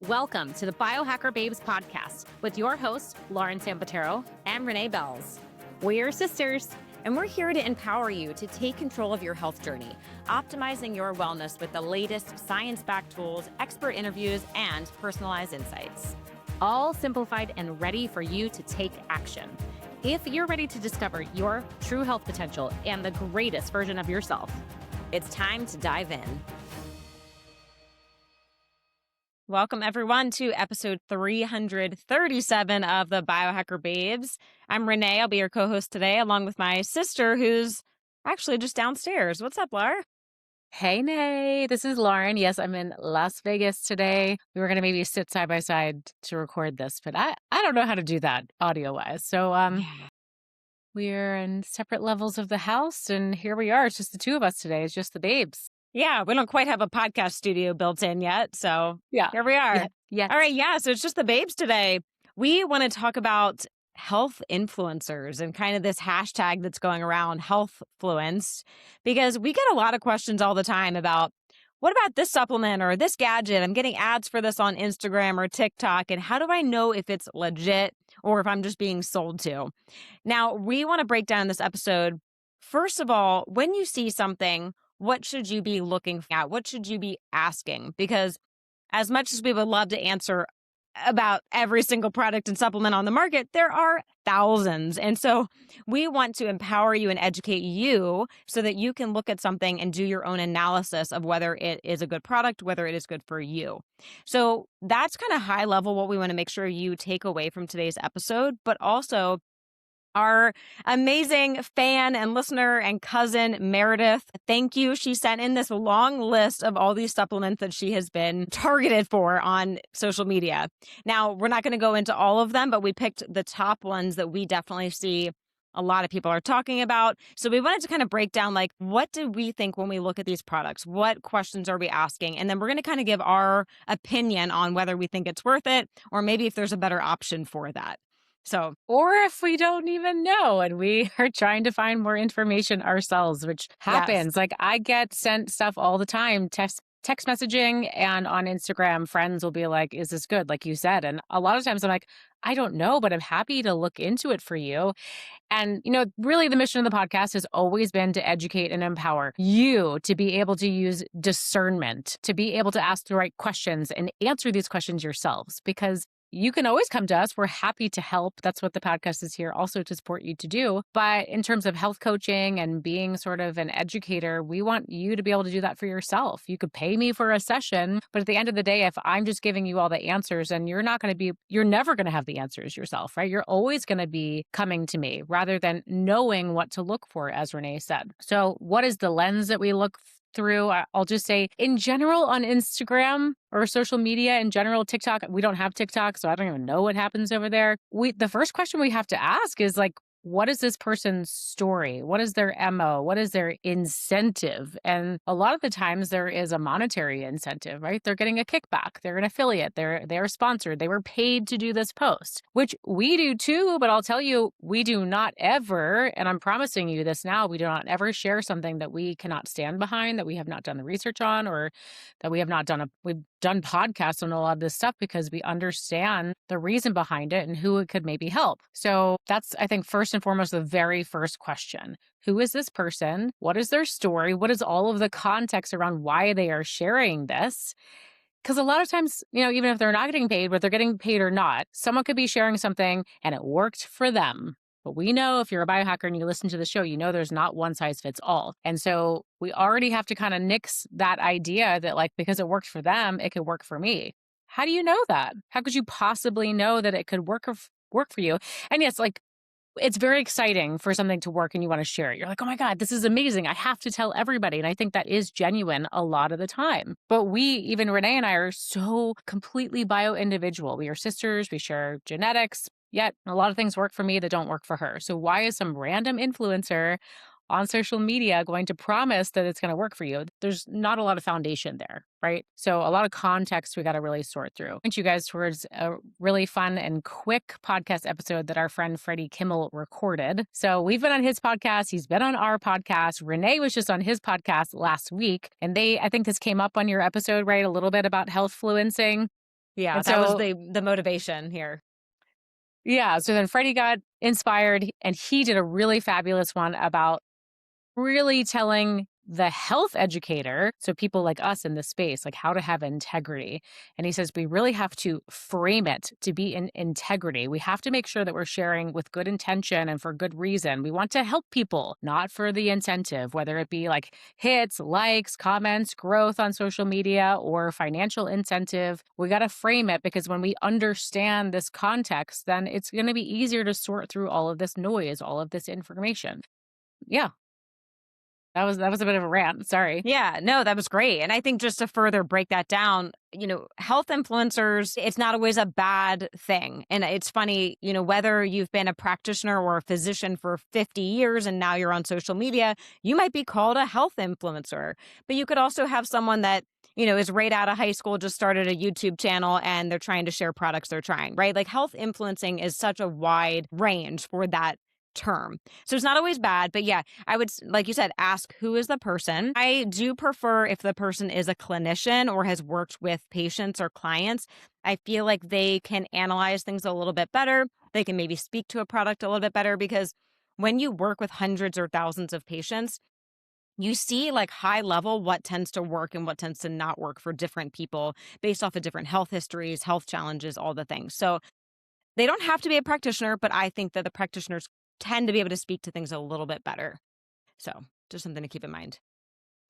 Welcome to the Biohacker Babes podcast with your hosts, Lauren Sampatero and Renee Bells. We're sisters, and we're here to empower you to take control of your health journey, optimizing your wellness with the latest science-backed tools, expert interviews, and personalized insights. All simplified and ready for you to take action. If you're ready to discover your true health potential and the greatest version of yourself, it's time to dive in. Welcome, everyone, to episode 337 of the Biohacker Babes. I'm Renee. I'll be your co-host today, along with my sister, who's actually just downstairs. What's up, Laura? Hey, Nay. This is Lauren. Yes, I'm in Las Vegas today. We were going to maybe sit side by side to record this, but I don't know how to do that audio-wise. So we're in separate levels of the house, and here we are. It's just the two of us today. It's just the babes. Yeah, we don't quite have a podcast studio built in yet, so here we are. Yeah. All right, so it's just the babes today. We want to talk about health influencers and kind of this hashtag that's going around, Healthfluenced, because we get a lot of questions all the time about, what about this supplement or this gadget? I'm getting ads for this on Instagram or TikTok, and how do I know if it's legit or if I'm just being sold to? Now, we want to break down this episode. First of all, when you see something, what should you be looking at? What should you be asking? Because as much as we would love to answer about every single product and supplement on the market, there are thousands. And so we want to empower you and educate you so that you can look at something and do your own analysis of whether it is a good product, whether it is good for you. So that's kind of high level what we want to make sure you take away from today's episode, but also our amazing fan and listener and cousin, Meredith, thank you. She sent in this long list of all these supplements that she has been targeted for on social media. Now, we're not going to go into all of them, but we picked the top ones that we definitely see a lot of people are talking about. So we wanted to kind of break down, like, what do we think when we look at these products? What questions are we asking? And then we're going to kind of give our opinion on whether we think it's worth it or maybe if there's a better option for that. So, or if we don't even know and we are trying to find more information ourselves, which happens. Yes. Like, I get sent stuff all the time, text messaging, and on Instagram, friends will be like, is this good? Like you said. And a lot of times I'm like, I don't know, but I'm happy to look into it for you. And, really the mission of the podcast has always been to educate and empower you to be able to use discernment, to be able to ask the right questions and answer these questions yourselves, because you can always come to us. We're happy to help. That's what the podcast is here also to support you to do. But in terms of health coaching and being sort of an educator, we want you to be able to do that for yourself. You could pay me for a session, but at the end of the day, if I'm just giving you all the answers, and you're never going to have the answers yourself, right? You're always going to be coming to me rather than knowing what to look for, as Renee said. So what is the lens that we look through? I'll just say, in general, on Instagram or social media in general, TikTok, we don't have TikTok, so I don't even know what happens over there. The first question we have to ask is, like, what is this person's story? What is their MO? What is their incentive? And a lot of the times there is a monetary incentive, right? They're getting a kickback. They're an affiliate. They're sponsored. They were paid to do this post, which we do too. But I'll tell you, we do not ever, and I'm promising you this now, we do not ever share something that we cannot stand behind, that we have not done the research on, or that we have not done we've done podcasts on a lot of this stuff because we understand the reason behind it and who it could maybe help. So that's, I think, first and foremost, the very first question. Who is this person? What is their story? What is all of the context around why they are sharing this? Because a lot of times, even if they're not getting paid, whether they're getting paid or not, someone could be sharing something and it worked for them. But we know, if you're a biohacker and you listen to the show, there's not one size fits all. And so we already have to kind of nix that idea that, like, because it worked for them, it could work for me. How do you know that? How could you possibly know that it could work for you? And yes, like, it's very exciting for something to work and you want to share it. You're like, oh my God, this is amazing. I have to tell everybody. And I think that is genuine a lot of the time. But even Renee and I, are so completely bio-individual. We are sisters. We share genetics. Yet a lot of things work for me that don't work for her. So why is some random influencer on social media going to promise that it's going to work for you? There's not a lot of foundation there, right? So a lot of context we got to really sort through. I point you guys towards a really fun and quick podcast episode that our friend Freddie Kimmel recorded. So we've been on his podcast. He's been on our podcast. Renee was just on his podcast last week. And I think this came up on your episode, right? A little bit about healthfluencing. Yeah, And that was so, the motivation here. yeah, so then Freddie got inspired and he did a really fabulous one about really telling the health educator, so people like us in this space, like how to have integrity. And he says we really have to frame it to be in integrity. We have to make sure that we're sharing with good intention and for good reason. We want to help people, not for the incentive, whether it be like hits, likes, comments, growth on social media, or financial incentive. We got to frame it because when we understand this context, then it's going to be easier to sort through all of this noise, all of this information. Yeah, that was a bit of a rant, sorry. Yeah, no, that was great. And I think just to further break that down, health influencers, it's not always a bad thing. And it's funny, whether you've been a practitioner or a physician for 50 years and now you're on social media, you might be called a health influencer. But you could also have someone that, is right out of high school, just started a YouTube channel and they're trying to share products they're trying, right? Like health influencing is such a wide range for that term. So it's not always bad, but yeah, I would, like you said, ask who is the person. I do prefer if the person is a clinician or has worked with patients or clients. I feel like they can analyze things a little bit better. They can maybe speak to a product a little bit better because when you work with hundreds or thousands of patients, you see like high level what tends to work and what tends to not work for different people based off of different health histories, health challenges, all the things. So they don't have to be a practitioner, but I think that the practitioners tend to be able to speak to things a little bit better. So, just something to keep in mind.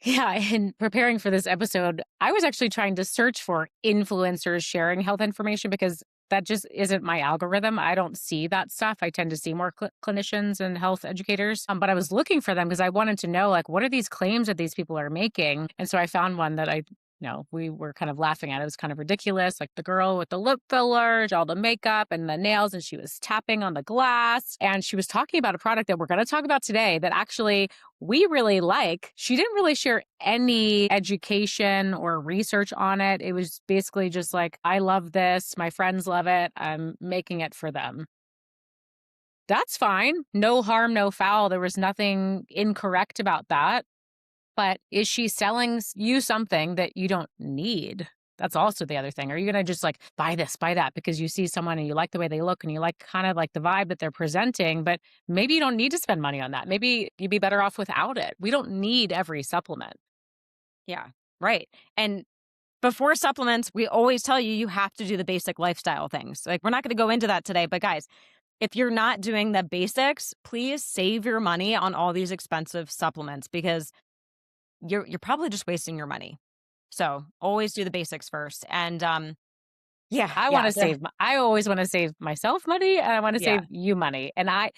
Yeah, in preparing for this episode, I was actually trying to search for influencers sharing health information because that just isn't my algorithm. I don't see that stuff. I tend to see more clinicians and health educators. But I was looking for them because I wanted to know, like, what are these claims that these people are making? And so I found one that we were kind of laughing at. It was kind of ridiculous. Like the girl with the lip filler, all the makeup and the nails, and she was tapping on the glass. And she was talking about a product that we're going to talk about today that actually we really like. She didn't really share any education or research on it. It was basically just like, I love this. My friends love it. I'm making it for them. That's fine. No harm, no foul. There was nothing incorrect about that. But is she selling you something that you don't need? That's also the other thing. Are you going to just like buy this, buy that because you see someone and you like the way they look and you like kind of like the vibe that they're presenting, but maybe you don't need to spend money on that. Maybe you'd be better off without it. We don't need every supplement. Yeah, right. And before supplements, we always tell you have to do the basic lifestyle things. Like, we're not going to go into that today, but guys, if you're not doing the basics, please save your money on all these expensive supplements because you're probably just wasting your money. So always do the basics first. And yeah, I want yeah, to save. I always want to save myself money, and I want to yeah, save you money. And I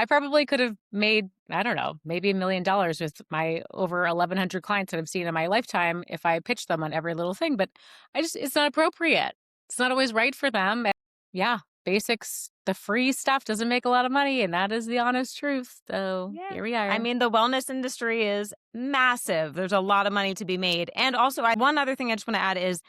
probably could have made, I don't know, maybe $1 million with my over 1,100 clients that I've seen in my lifetime if I pitched them on every little thing. But it's not appropriate. It's not always right for them. And yeah, basics. The free stuff doesn't make a lot of money, and that is the honest truth. So yeah. here we I are. mean, the wellness industry is massive. There's a lot of money to be made. And also, one other thing I just want to add is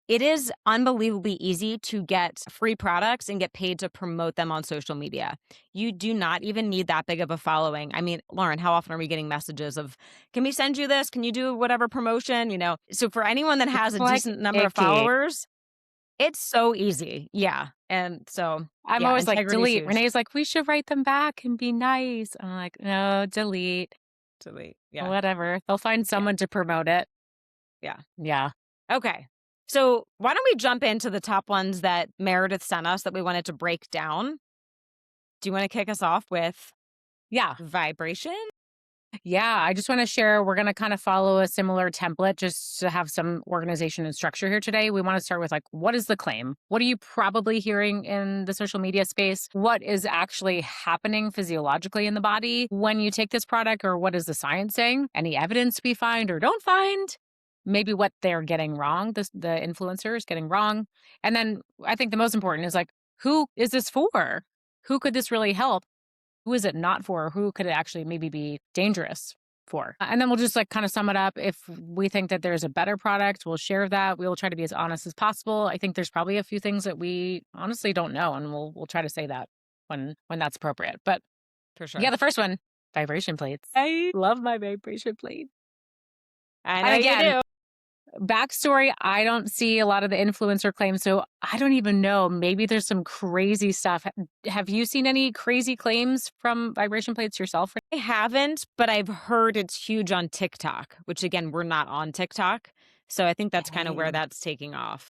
it is unbelievably easy to get free products and get paid to promote them on social media. You do not even need that big of a following. I mean, Lauren, how often are we getting messages of, can we send you this? Can you do whatever promotion? So for anyone that has a Like decent number of icky. followers, it's so easy. Yeah. And so, I'm yeah, always like, integrity is delete. huge. Renee's like, we should write them back and be nice. I'm like, no, delete. Absolutely. Yeah. Whatever. They'll find Yeah. someone to promote it. Yeah. Yeah. Okay. So why don't we jump into the top ones that Meredith sent us that we wanted to break down? Do you want to kick us off with Yeah. vibration? Yeah. I just want to share, we're going to kind of follow a similar template just to have some organization and structure here today. We want to start with like, what is the claim? What are you probably hearing in the social media space? What is actually happening physiologically in the body when you take this product, or what is the science saying? Any evidence we find or don't find? Maybe what they're getting wrong, the influencer is getting wrong. And then I think the most important is like, who is this for? Who could this really help? Who is it not for? Who could it actually maybe be dangerous for? And then we'll just like kind of sum it up. If we think that there's a better product, we'll share that. We will try to be as honest as possible. I think there's probably a few things that we honestly don't know, and we'll try to say that when that's appropriate. But For yeah, sure. the first one, vibration plates. I love my vibration plate. I And know you again, do. Backstory, I don't see a lot of the influencer claims, so I don't even know. Maybe there's some crazy stuff. Have you seen any crazy claims from vibration plates yourself? I haven't, but I've heard it's huge on TikTok, which again, we're not on TikTok. So I think that's kind of where Dang. that's taking off.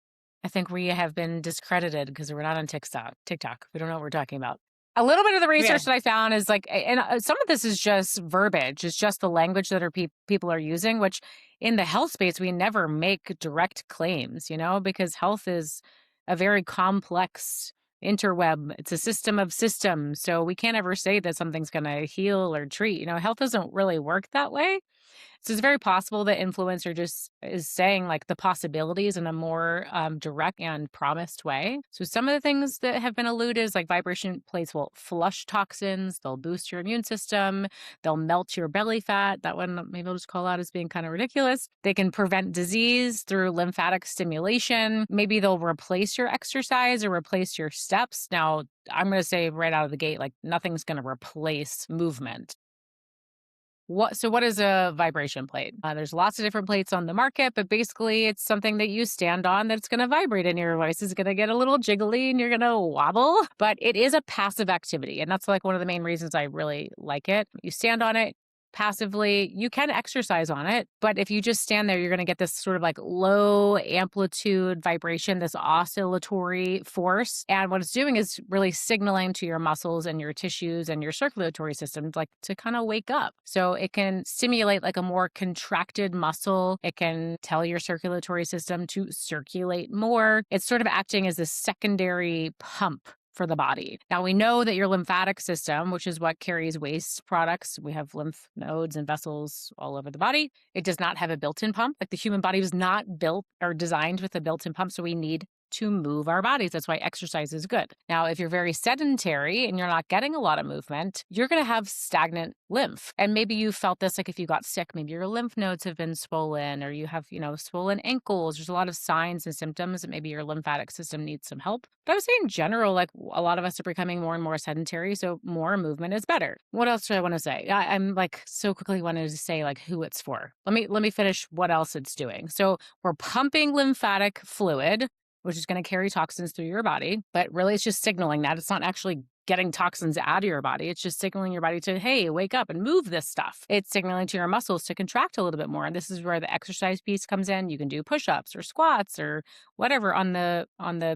I think we have been discredited because we're not on TikTok. TikTok. We don't know what we're talking about. A little bit of the Yeah. research that I found is like, and some of this is just verbiage. It's just the language that people are using, which in the health space, we never make direct claims, because health is a very complex interweb. It's a system of systems. So we can't ever say that something's going to heal or treat. Health doesn't really work that way. So it's very possible that influencer just is saying like the possibilities in a more direct and promised way. So some of the things that have been alluded is like vibration plates will flush toxins, they'll boost your immune system, they'll melt your belly fat. That one maybe I'll just call out as being kind of ridiculous. They can prevent disease through lymphatic stimulation. Maybe they'll replace your exercise or replace your steps. Now, I'm going to say right out of the gate, like nothing's going to replace movement. What is a vibration plate? There's lots of different plates on the market, but basically it's something that you stand on that's going to vibrate and your voice is going to get a little jiggly and you're going to wobble, but it is a passive activity. And that's like one of the main reasons I really like it. You stand on it passively, you can exercise on it, but if you just stand there, you're going to get this sort of like low amplitude vibration, this oscillatory force. And what it's doing is really signaling to your muscles and your tissues and your circulatory system, like to kind of wake up. So it can stimulate like a more contracted muscle. It can tell your circulatory system to circulate more. It's sort of acting as a secondary pump for the body. Now, we know that your lymphatic system, which is what carries waste products, we have lymph nodes and vessels all over the body. It does not have a built-in pump. Like the human body was not built or designed with a built-in pump. So we need to move our bodies. That's why exercise is good. Now, if you're very sedentary and you're not getting a lot of movement, you're going to have stagnant lymph. And maybe you felt this like if you got sick, maybe your lymph nodes have been swollen or you have, swollen ankles. There's a lot of signs and symptoms that maybe your lymphatic system needs some help. But I would say in general, like a lot of us are becoming more and more sedentary. So more movement is better. What else do I want to say? I'm like so quickly wanted to say like who it's for. Let me finish what else it's doing. So we're pumping lymphatic fluid, which is going to carry toxins through your body. But really, it's just signaling that. It's not actually getting toxins out of your body. It's just signaling your body to, hey, wake up and move this stuff. It's signaling to your muscles to contract a little bit more. And this is where the exercise piece comes in. You can do push-ups or squats or whatever on the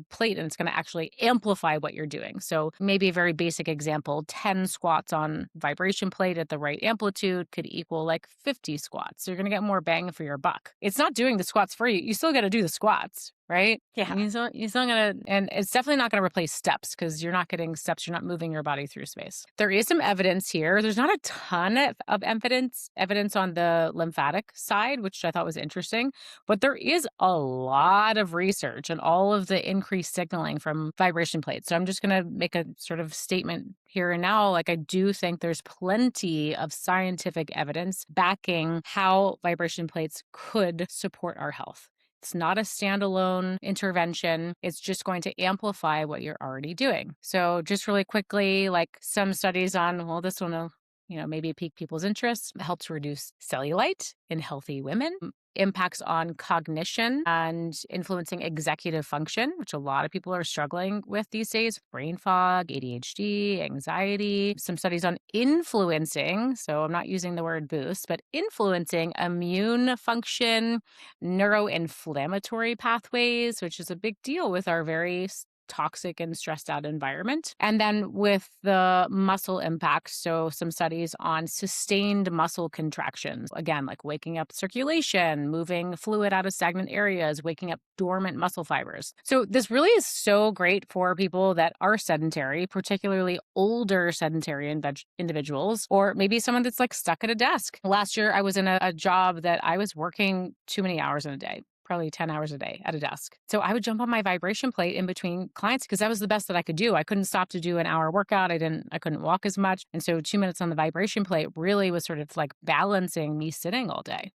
plate, and it's going to actually amplify what you're doing. So maybe a very basic example, 10 squats on vibration plate at the right amplitude could equal like 50 squats. So you're going to get more bang for your buck. It's not doing the squats for you. You still got to do the squats, right? Yeah. He's not gonna, and it's definitely not gonna replace steps because you're not getting steps. You're not moving your body through space. There is some evidence here. There's not a ton of evidence on the lymphatic side, which I thought was interesting, but there is a lot of research and all of the increased signaling from vibration plates. So I'm just gonna make a sort of statement here and now. Like I do think there's plenty of scientific evidence backing how vibration plates could support our health. It's not a standalone intervention. It's just going to amplify what you're already doing. So just really quickly, like some studies on, well, this one will, maybe pique people's interest. It helps reduce cellulite in healthy women, impacts on cognition and influencing executive function, which a lot of people are struggling with these days, brain fog, ADHD, anxiety. Some studies on influencing, so I'm not using the word boost, but influencing immune function, neuroinflammatory pathways, which is a big deal with our very toxic and stressed out environment. And then with the muscle impact, so some studies on sustained muscle contractions, again, like waking up circulation, moving fluid out of stagnant areas, waking up dormant muscle fibers. So this really is so great for people that are sedentary, particularly older sedentary individuals, or maybe someone that's like stuck at a desk. Last year, I was in a job that I was working too many hours in a day. Probably 10 hours a day at a desk. So I would jump on my vibration plate in between clients because that was the best that I could do. I couldn't stop to do an hour workout. I couldn't walk as much. And so 2 minutes on the vibration plate really was sort of like balancing me sitting all day.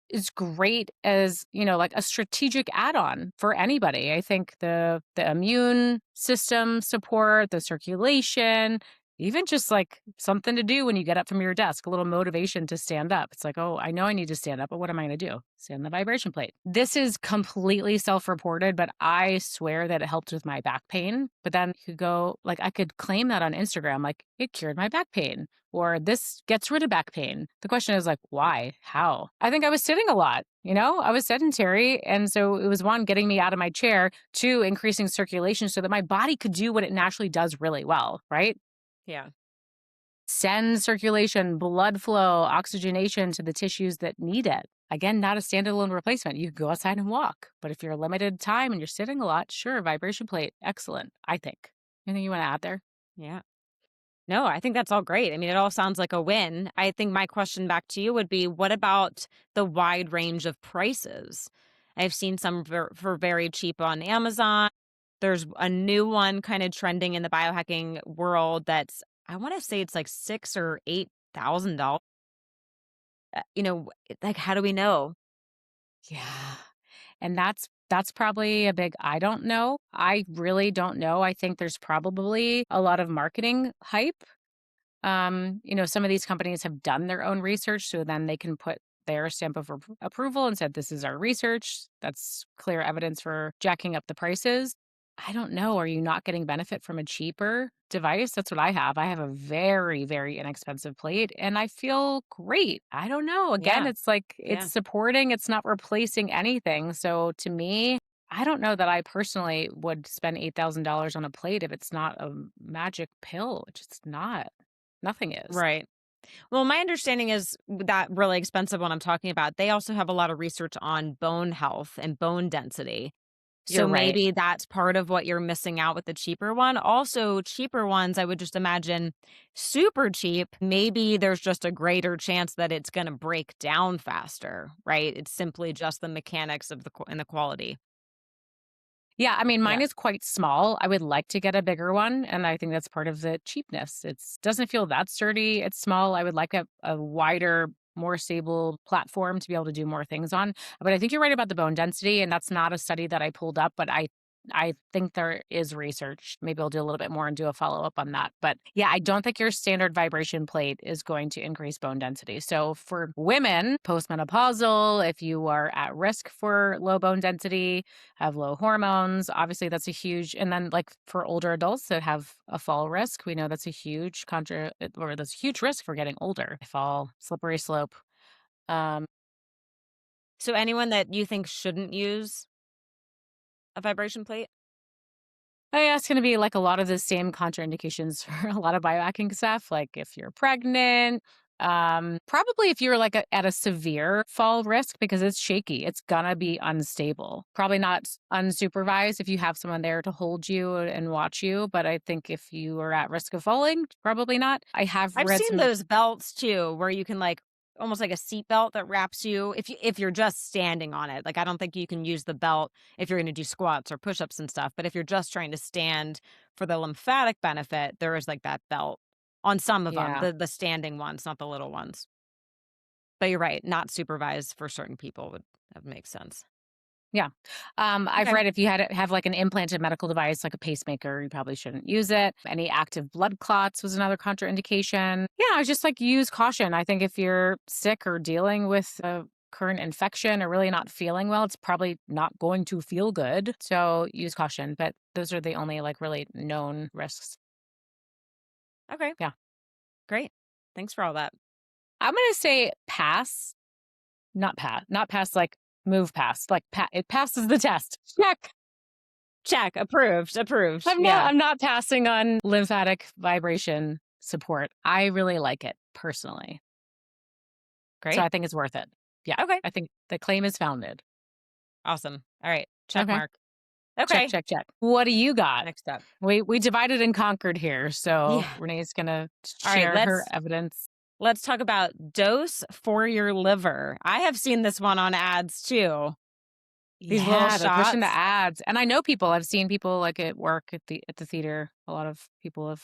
It's great as, like a strategic add-on for anybody. I think the immune system support, the circulation, Even just like something to do when you get up from your desk, a little motivation to stand up. It's like, oh, I know I need to stand up, but what am I going to do? Stand on the vibration plate. This is completely self reported, but I swear that it helped with my back pain. But then you could go, like, I could claim that on Instagram, like, it cured my back pain or this gets rid of back pain. The question is, like, why? How? I think I was sitting a lot. I was sedentary. And so it was one, getting me out of my chair, two, increasing circulation so that my body could do what it naturally does really well, right? Yeah. Send circulation, blood flow, oxygenation to the tissues that need it. Again, not a standalone replacement. You could go outside and walk. But if you're limited time and you're sitting a lot, sure, vibration plate, excellent, I think. Anything you want to add there? Yeah. No, I think that's all great. I mean, it all sounds like a win. I think my question back to you would be, what about the wide range of prices? I've seen some for very cheap on Amazon. There's a new one kind of trending in the biohacking world that's, I want to say it's like six or $8,000. Like, how do we know? Yeah. And that's probably a big I don't know. I really don't know. I think there's probably a lot of marketing hype. Some of these companies have done their own research, so then they can put their stamp of approval and said, this is our research. That's clear evidence for jacking up the prices. I don't know. Are you not getting benefit from a cheaper device? That's what I have. I have a very, very inexpensive plate and I feel great. I don't know. Again, Yeah. it's like it's Yeah. supporting, it's not replacing anything. So to me, I don't know that I personally would spend $8,000 on a plate if it's not a magic pill. It's just not. Nothing is. Right. Well, my understanding is that really expensive one I'm talking about, they also have a lot of research on bone health and bone density. So You're right. maybe that's part of what you're missing out with the cheaper one. Also, cheaper ones, I would just imagine super cheap. Maybe there's just a greater chance that it's going to break down faster, right? It's simply just the mechanics of and the quality. Yeah, I mean, Yeah. mine is quite small. I would like to get a bigger one, and I think that's part of the cheapness. It's doesn't feel that sturdy. It's small. I would like a wider, more stable platform to be able to do more things on. But I think you're right about the bone density, and that's not a study that I pulled up, but I think there is research. Maybe I'll do a little bit more and do a follow up on that. But yeah, I don't think your standard vibration plate is going to increase bone density. So for women, postmenopausal, if you are at risk for low bone density, have low hormones, obviously that's a huge, and then like for older adults that have a fall risk, we know that's a huge or that's a huge risk for getting older. Fall, slippery slope. Um, So anyone that you think shouldn't use a vibration plate? yeah, it's going to be like a lot of the same contraindications for a lot of biohacking stuff. Like if you're pregnant, probably if you're like at a severe fall risk because it's shaky, it's gonna be unstable. Probably not unsupervised if you have someone there to hold you and watch you. But I think if you are at risk of falling, probably not. I have I've read seen some. those belts too, where you can like almost like a seat belt that wraps you if you're just standing on it. Like I don't think you can use the belt if you're going to do squats or push-ups and stuff, but if you're just trying to stand for the lymphatic benefit, there is like that belt on some of them, Yeah. the standing ones, not the little ones. But you're right, not supervised for certain people would that makes sense. Yeah. I've Okay. read if you have like an implanted medical device, like a pacemaker, you probably shouldn't use it. Any active blood clots was another contraindication. Yeah, I just like use caution. I think if you're sick or dealing with a current infection or really not feeling well, it's probably not going to feel good. So use caution. But those are the only like really known risks. Okay. Yeah. Great. Thanks for all that. I'm gonna say pass, not pass like move past. Like it passes the test. Check. Check. Approved. Approved. Yeah. I'm not passing on lymphatic vibration support. I really like it personally. So Great. I think it's worth it. Yeah. Okay. I think the claim is founded. Awesome. All right. Check Okay. mark. Check, Okay. check, check. What do you got? Next up. We divided and conquered here. So Yeah. Renee's gonna All right. share her evidence. Let's talk about dose for your liver. I have seen this one on ads too. These little Yeah, they're pushing the shots. ads. And I know people, I've seen people like at work at the theater. A lot of people have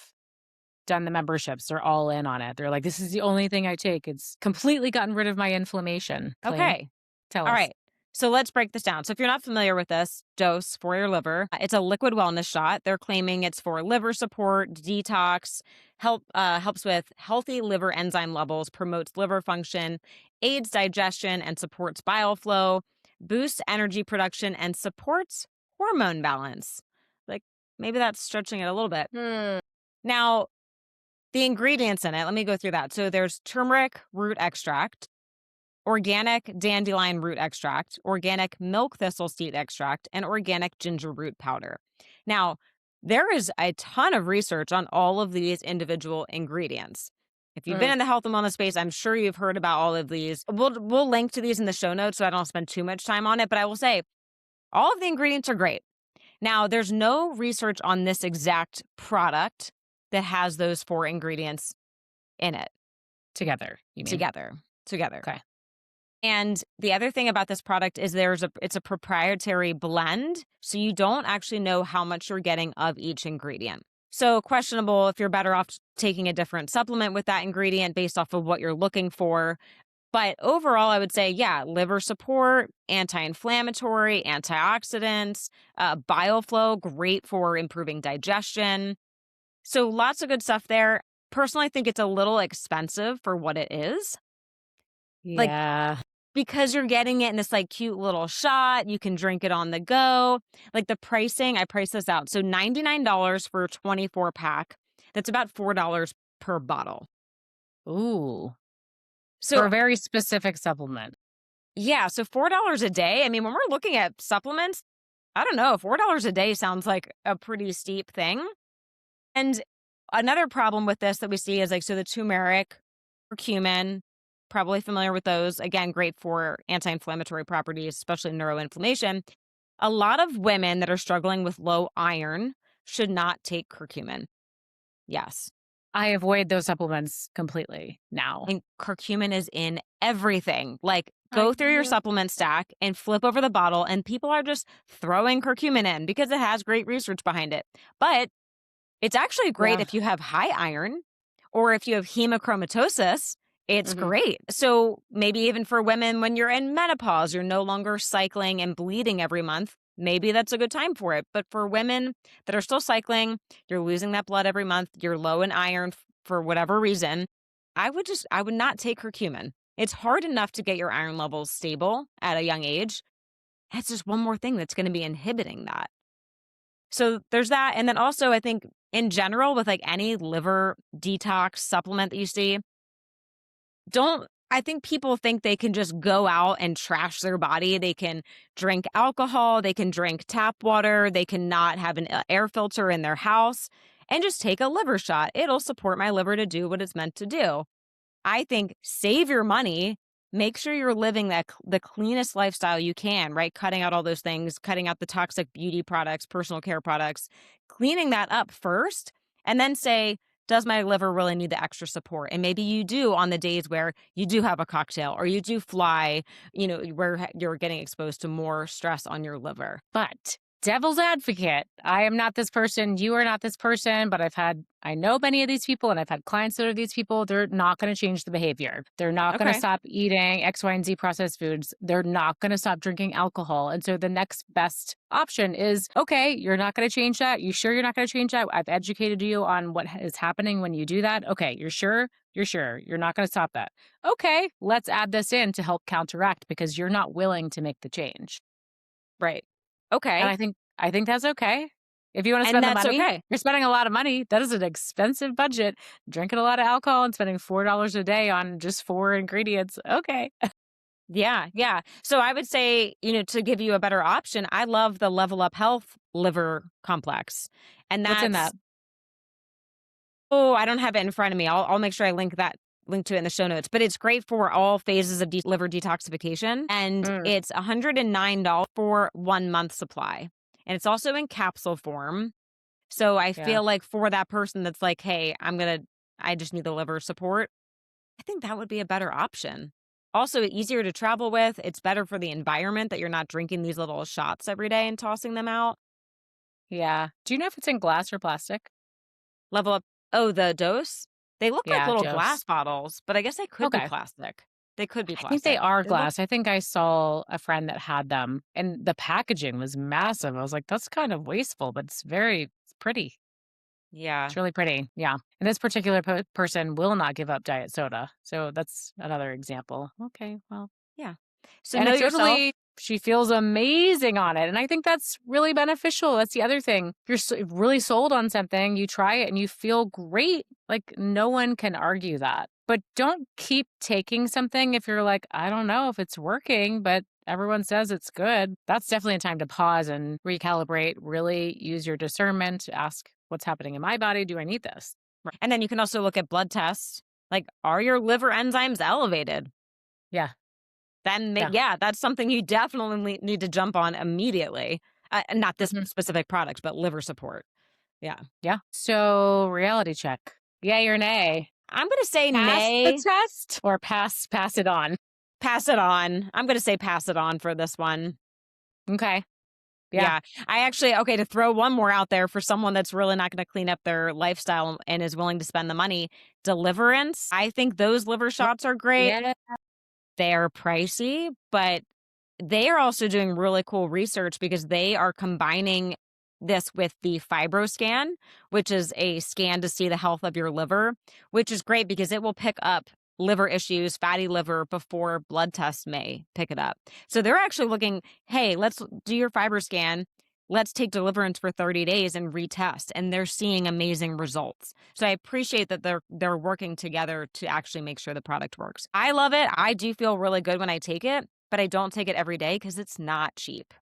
done the memberships. They're all in on it. They're like, this is the only thing I take. It's completely gotten rid of my inflammation. Claim. Okay. Tell All us. right. So let's break this down. So if you're not familiar with this dose for your liver, it's a liquid wellness shot. They're claiming it's for liver support, detox, helps with healthy liver enzyme levels, promotes liver function, aids digestion, and supports bile flow, boosts energy production, and supports hormone balance. Like maybe that's stretching it a little bit. Hmm. Now, the ingredients in it, let me go through that. So there's turmeric root extract, organic dandelion root extract, organic milk thistle seed extract, and organic ginger root powder. Now, there is a ton of research on all of these individual ingredients. If you've been Mm. in the health and wellness space, I'm sure you've heard about all of these. We'll link to these in the show notes so I don't spend too much time on it, but I will say all of the ingredients are great. Now, there's no research on this exact product that has those four ingredients in it Together, you mean? together. Okay. And the other thing about this product is it's a proprietary blend, so you don't actually know how much you're getting of each ingredient. So questionable if you're better off taking a different supplement with that ingredient based off of what you're looking for. But overall, I would say, yeah, liver support, anti-inflammatory, antioxidants, bile flow, great for improving digestion. So lots of good stuff there. Personally, I think it's a little expensive for what it is. Like, Yeah. because you're getting it in this, like, cute little shot, you can drink it on the go. Like, the pricing, I priced this out. So $99 for a 24 pack. That's about $4 per bottle. Ooh. For So, a very specific supplement. yeah, so $4 a day. I mean, when we're looking at supplements, I don't know, $4 a day sounds like a pretty steep thing. And another problem with this that we see is, like, so the turmeric, curcumin, probably familiar with those. Again, great for anti-inflammatory properties, especially neuroinflammation. A lot of women that are struggling with low iron should not take curcumin. Yes. I avoid those supplements completely now. And curcumin is in everything. Like, I go through your supplement stack and flip over the bottle, and people are just throwing curcumin in because it has great research behind it. But it's actually great Yeah. if you have high iron or if you have hemochromatosis. It's Mhm. great. So maybe even for women when you're in menopause, you're no longer cycling and bleeding every month. Maybe that's a good time for it. But for women that are still cycling, you're losing that blood every month, you're low in iron for whatever reason, I would not take curcumin. It's hard enough to get your iron levels stable at a young age. That's just one more thing that's going to be inhibiting that. So there's that. And then also, I think in general, with like any liver detox supplement that you see, I think people think they can just go out and trash their body. They can drink alcohol, they can drink tap water, they can not have an air filter in their house and just take a liver shot. It'll support my liver to do what it's meant to do. I think save your money, make sure you're living the cleanest lifestyle you can, right? Cutting out all those things, cutting out the toxic beauty products, personal care products, cleaning that up first, and then say, does my liver really need the extra support? And maybe you do on the days where you do have a cocktail or you do fly, where you're getting exposed to more stress on your liver. But devil's advocate, I am not this person. You are not this person. But I know many of these people and I've had clients that are these people. They're not going to change the behavior. They're not going to Okay. stop eating X, Y, and Z processed foods. They're not going to stop drinking alcohol. And so the next best option is okay, you're not going to change that. You sure you're not going to change that? I've educated you on what is happening when you do that. Okay, you're sure? You're sure. You're not going to stop that. Okay, let's add this in to help counteract because you're not willing to make the change. Right. And Okay. I think that's okay. If you wanna And spend the that's money, okay. you're spending a lot of money. That is an expensive budget. Drinking a lot of alcohol and spending $4 a day on just 4 ingredients. Okay. Yeah, yeah. So I would say, to give you a better option, I love the Level Up Health liver complex. And What's in that's that? oh, I don't have it in front of me. I'll make sure I link to it in the show notes. But it's great for all phases of liver detoxification. And Mm, it's $109 for 1 month supply. And it's also in capsule form. So I yeah. feel like for that person that's like, hey, I just need the liver support. I think that would be a better option. Also, easier to travel with. It's better for the environment that you're not drinking these little shots every day and tossing them out. Yeah. Do you know if it's in glass or plastic? Level up. Oh, the dose? They look like Yeah, little glass dose. bottles, but I guess they could be Okay. plastic. They could be I think they plastic. are They look glass. I think I saw a friend that had them, and the packaging was massive. I was like, "That's kind of wasteful, but it's pretty." yeah, It's really pretty, yeah. And this particular person will not give up diet soda, so that's another example. Okay, well, yeah. So know yourself. anecdotally, she feels amazing on it, and I think that's really beneficial. That's the other thing. If you're really sold on something, you try it and you feel great. Like, no one can argue that. But don't keep taking something if you're like, "I don't know if it's working, but everyone says it's good." That's definitely a time to pause and recalibrate, really use your discernment, ask, "What's happening in my body? Do I need this?" Right. And then you can also look at blood tests. Like, are your liver enzymes elevated? Yeah, Then, yeah. yeah, that's something you definitely need to jump on immediately. And not this Mhm. specific product, but liver support. Yeah. Yeah. So, reality check. Yay or nay? I'm going to say Pass the nay, test or pass it on? pass it on. I'm going to say pass it on for this one. Okay. Yeah. Yeah. I actually, okay, to throw one more out there for someone that's really not going to clean up their lifestyle and is willing to spend the money, Deliverance. I think those liver Oh, shots are great. yeah. They're pricey, but they are also doing really cool research because they are combining this with the FibroScan, which is a scan to see the health of your liver, which is great because it will pick up liver issues, fatty liver before blood tests may pick it up. So they're actually looking, hey, let's do your FibroScan. Let's take Deliverance for 30 days and retest. And they're seeing amazing results. So I appreciate that they're working together to actually make sure the product works. I love it. I do feel really good when I take it, but I don't take it every day because it's not cheap.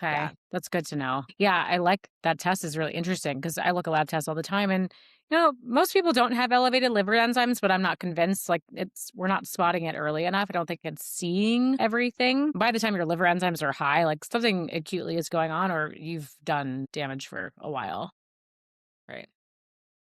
Yeah. Okay. That's good to know. Yeah. I like that test is really interesting because I look at lab tests all the time and, most people don't have elevated liver enzymes, but I'm not convinced. Like, we're not spotting it early enough. I don't think it's seeing everything. By the time your liver enzymes are high, like something acutely is going on or you've done damage for a while. Right.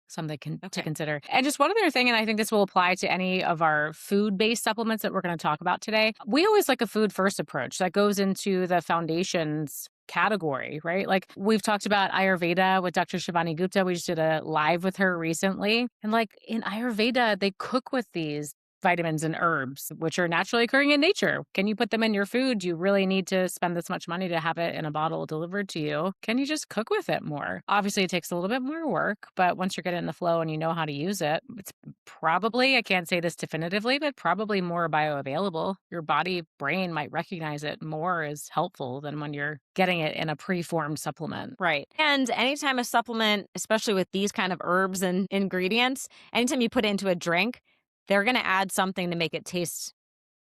Something to Okay. consider. And just one other thing, and I think this will apply to any of our food based supplements that we're going to talk about today. We always like a food first approach that goes into the foundations category, right? Like we've talked about Ayurveda with Dr. Shivani Gupta. We just did a live with her recently. And like in Ayurveda, they cook with these vitamins and herbs, which are naturally occurring in nature. Can you put them in your food? Do you really need to spend this much money to have it in a bottle delivered to you? Can you just cook with it more? Obviously, it takes a little bit more work, but once you're getting in the flow and you know how to use it, it's probably, I can't say this definitively, but probably more bioavailable. Your body brain might recognize it more as helpful than when you're getting it in a preformed supplement. Right. And anytime a supplement, especially with these kind of herbs and ingredients, anytime you put it into a drink, they're going to add something to make it taste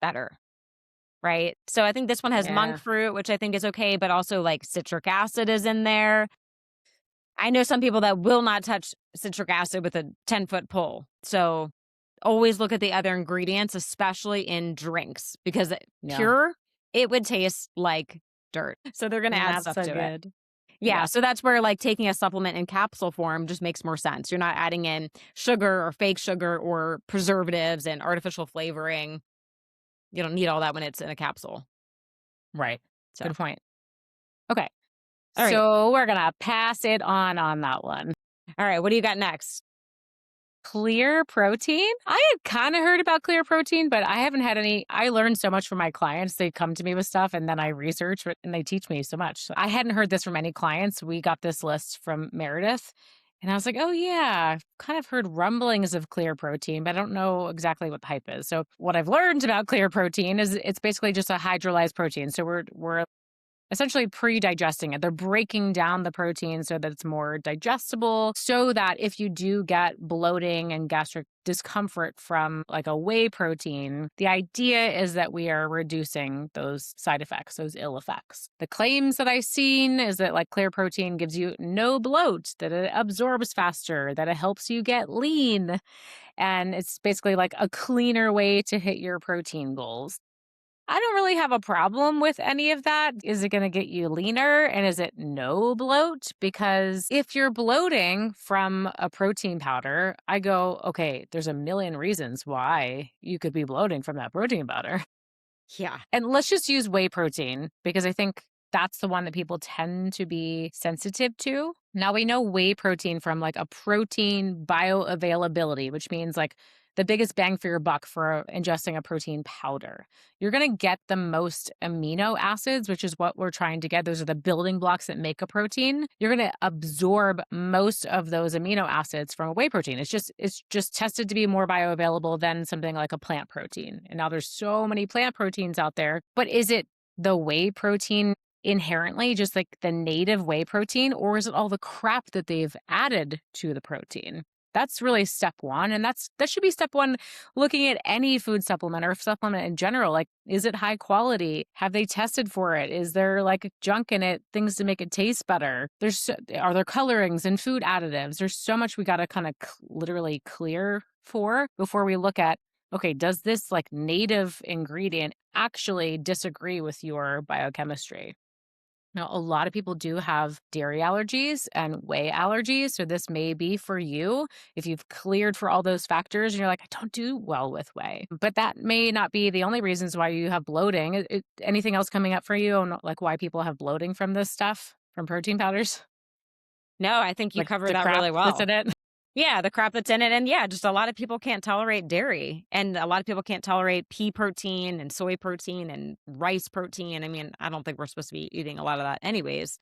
better. Right. So I think this one has monk Yeah. fruit, which I think is okay, but also like citric acid is in there. I know some people that will not touch citric acid with a 10-foot pole. So always look at the other ingredients, especially in drinks, because Yeah. pure, it would taste like dirt. So they're going to add Not stuff so to it. good. Yeah. Yeah. So that's where like taking a supplement in capsule form just makes more sense. You're not adding in sugar or fake sugar or preservatives and artificial flavoring. You don't need all that when it's in a capsule. Right. So, Good point. Okay. all right. So we're going to pass it on that one. All right. What do you got next? Clear protein? I had kind of heard about clear protein, but I haven't had any. I learned so much from my clients. They come to me with stuff and then I research it and they teach me so much. So I hadn't heard this from any clients. We got this list from Meredith and I was like, oh, yeah, I've kind of heard rumblings of clear protein, but I don't know exactly what the hype is. So, what I've learned about clear protein is it's basically just a hydrolyzed protein. So, we're essentially pre-digesting it. They're breaking down the protein so that it's more digestible, so that if you do get bloating and gastric discomfort from like a whey protein, the idea is that we are reducing those side effects, those ill effects. The claims that I've seen is that like clear protein gives you no bloat, that it absorbs faster, that it helps you get lean, and it's basically like a cleaner way to hit your protein goals. I don't really have a problem with any of that. Is it going to get you leaner and is it no bloat? Because if you're bloating from a protein powder, I go, okay, there's a million reasons why you could be bloating from that protein powder. Yeah. And let's just use whey protein because I think that's the one that people tend to be sensitive to. Now we know whey protein from like a protein bioavailability, which means like the biggest bang for your buck for ingesting a protein powder. You're going to get the most amino acids, which is what we're trying to get. Those are the building blocks that make a protein. You're going to absorb most of those amino acids from a whey protein. It's just tested to be more bioavailable than something like a plant protein. And now there's so many plant proteins out there, but is it the whey protein inherently, just like the native whey protein, or is it all the crap that they've added to the protein? That's really step one. And that should be step one looking at any food supplement or supplement in general. Like, is it high quality? Have they tested for it? Is there like junk in it, things to make it taste better? Are there colorings and food additives? There's so much we got to kind of literally clear for before we look at, okay, does this like native ingredient actually disagree with your biochemistry? Now, a lot of people do have dairy allergies and whey allergies. So, this may be for you if you've cleared for all those factors and you're like, I don't do well with whey. But that may not be the only reasons why you have bloating. Anything else coming up for you on like why people have bloating from this stuff, from protein powders? No, I think you Like covered the that crap really that's well. in it? Yeah, the crap that's in it. And yeah, just a lot of people can't tolerate dairy. And a lot of people can't tolerate pea protein and soy protein and rice protein. I mean, I don't think we're supposed to be eating a lot of that anyways.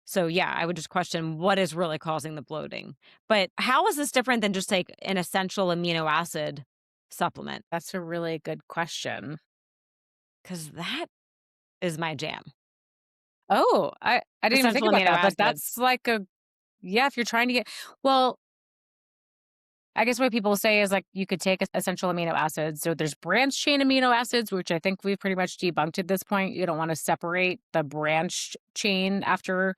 So yeah, I would just question what is really causing the bloating. But how is this different than just like an essential amino acid supplement? That's a really good question. Because that is my jam. Oh, I didn't even think Essential about amino that, but acids. that's like yeah, if you're trying to get, well, I guess what people say is like you could take essential amino acids. So there's branched chain amino acids, which I think we've pretty much debunked at this point. You don't want to separate the branched chain after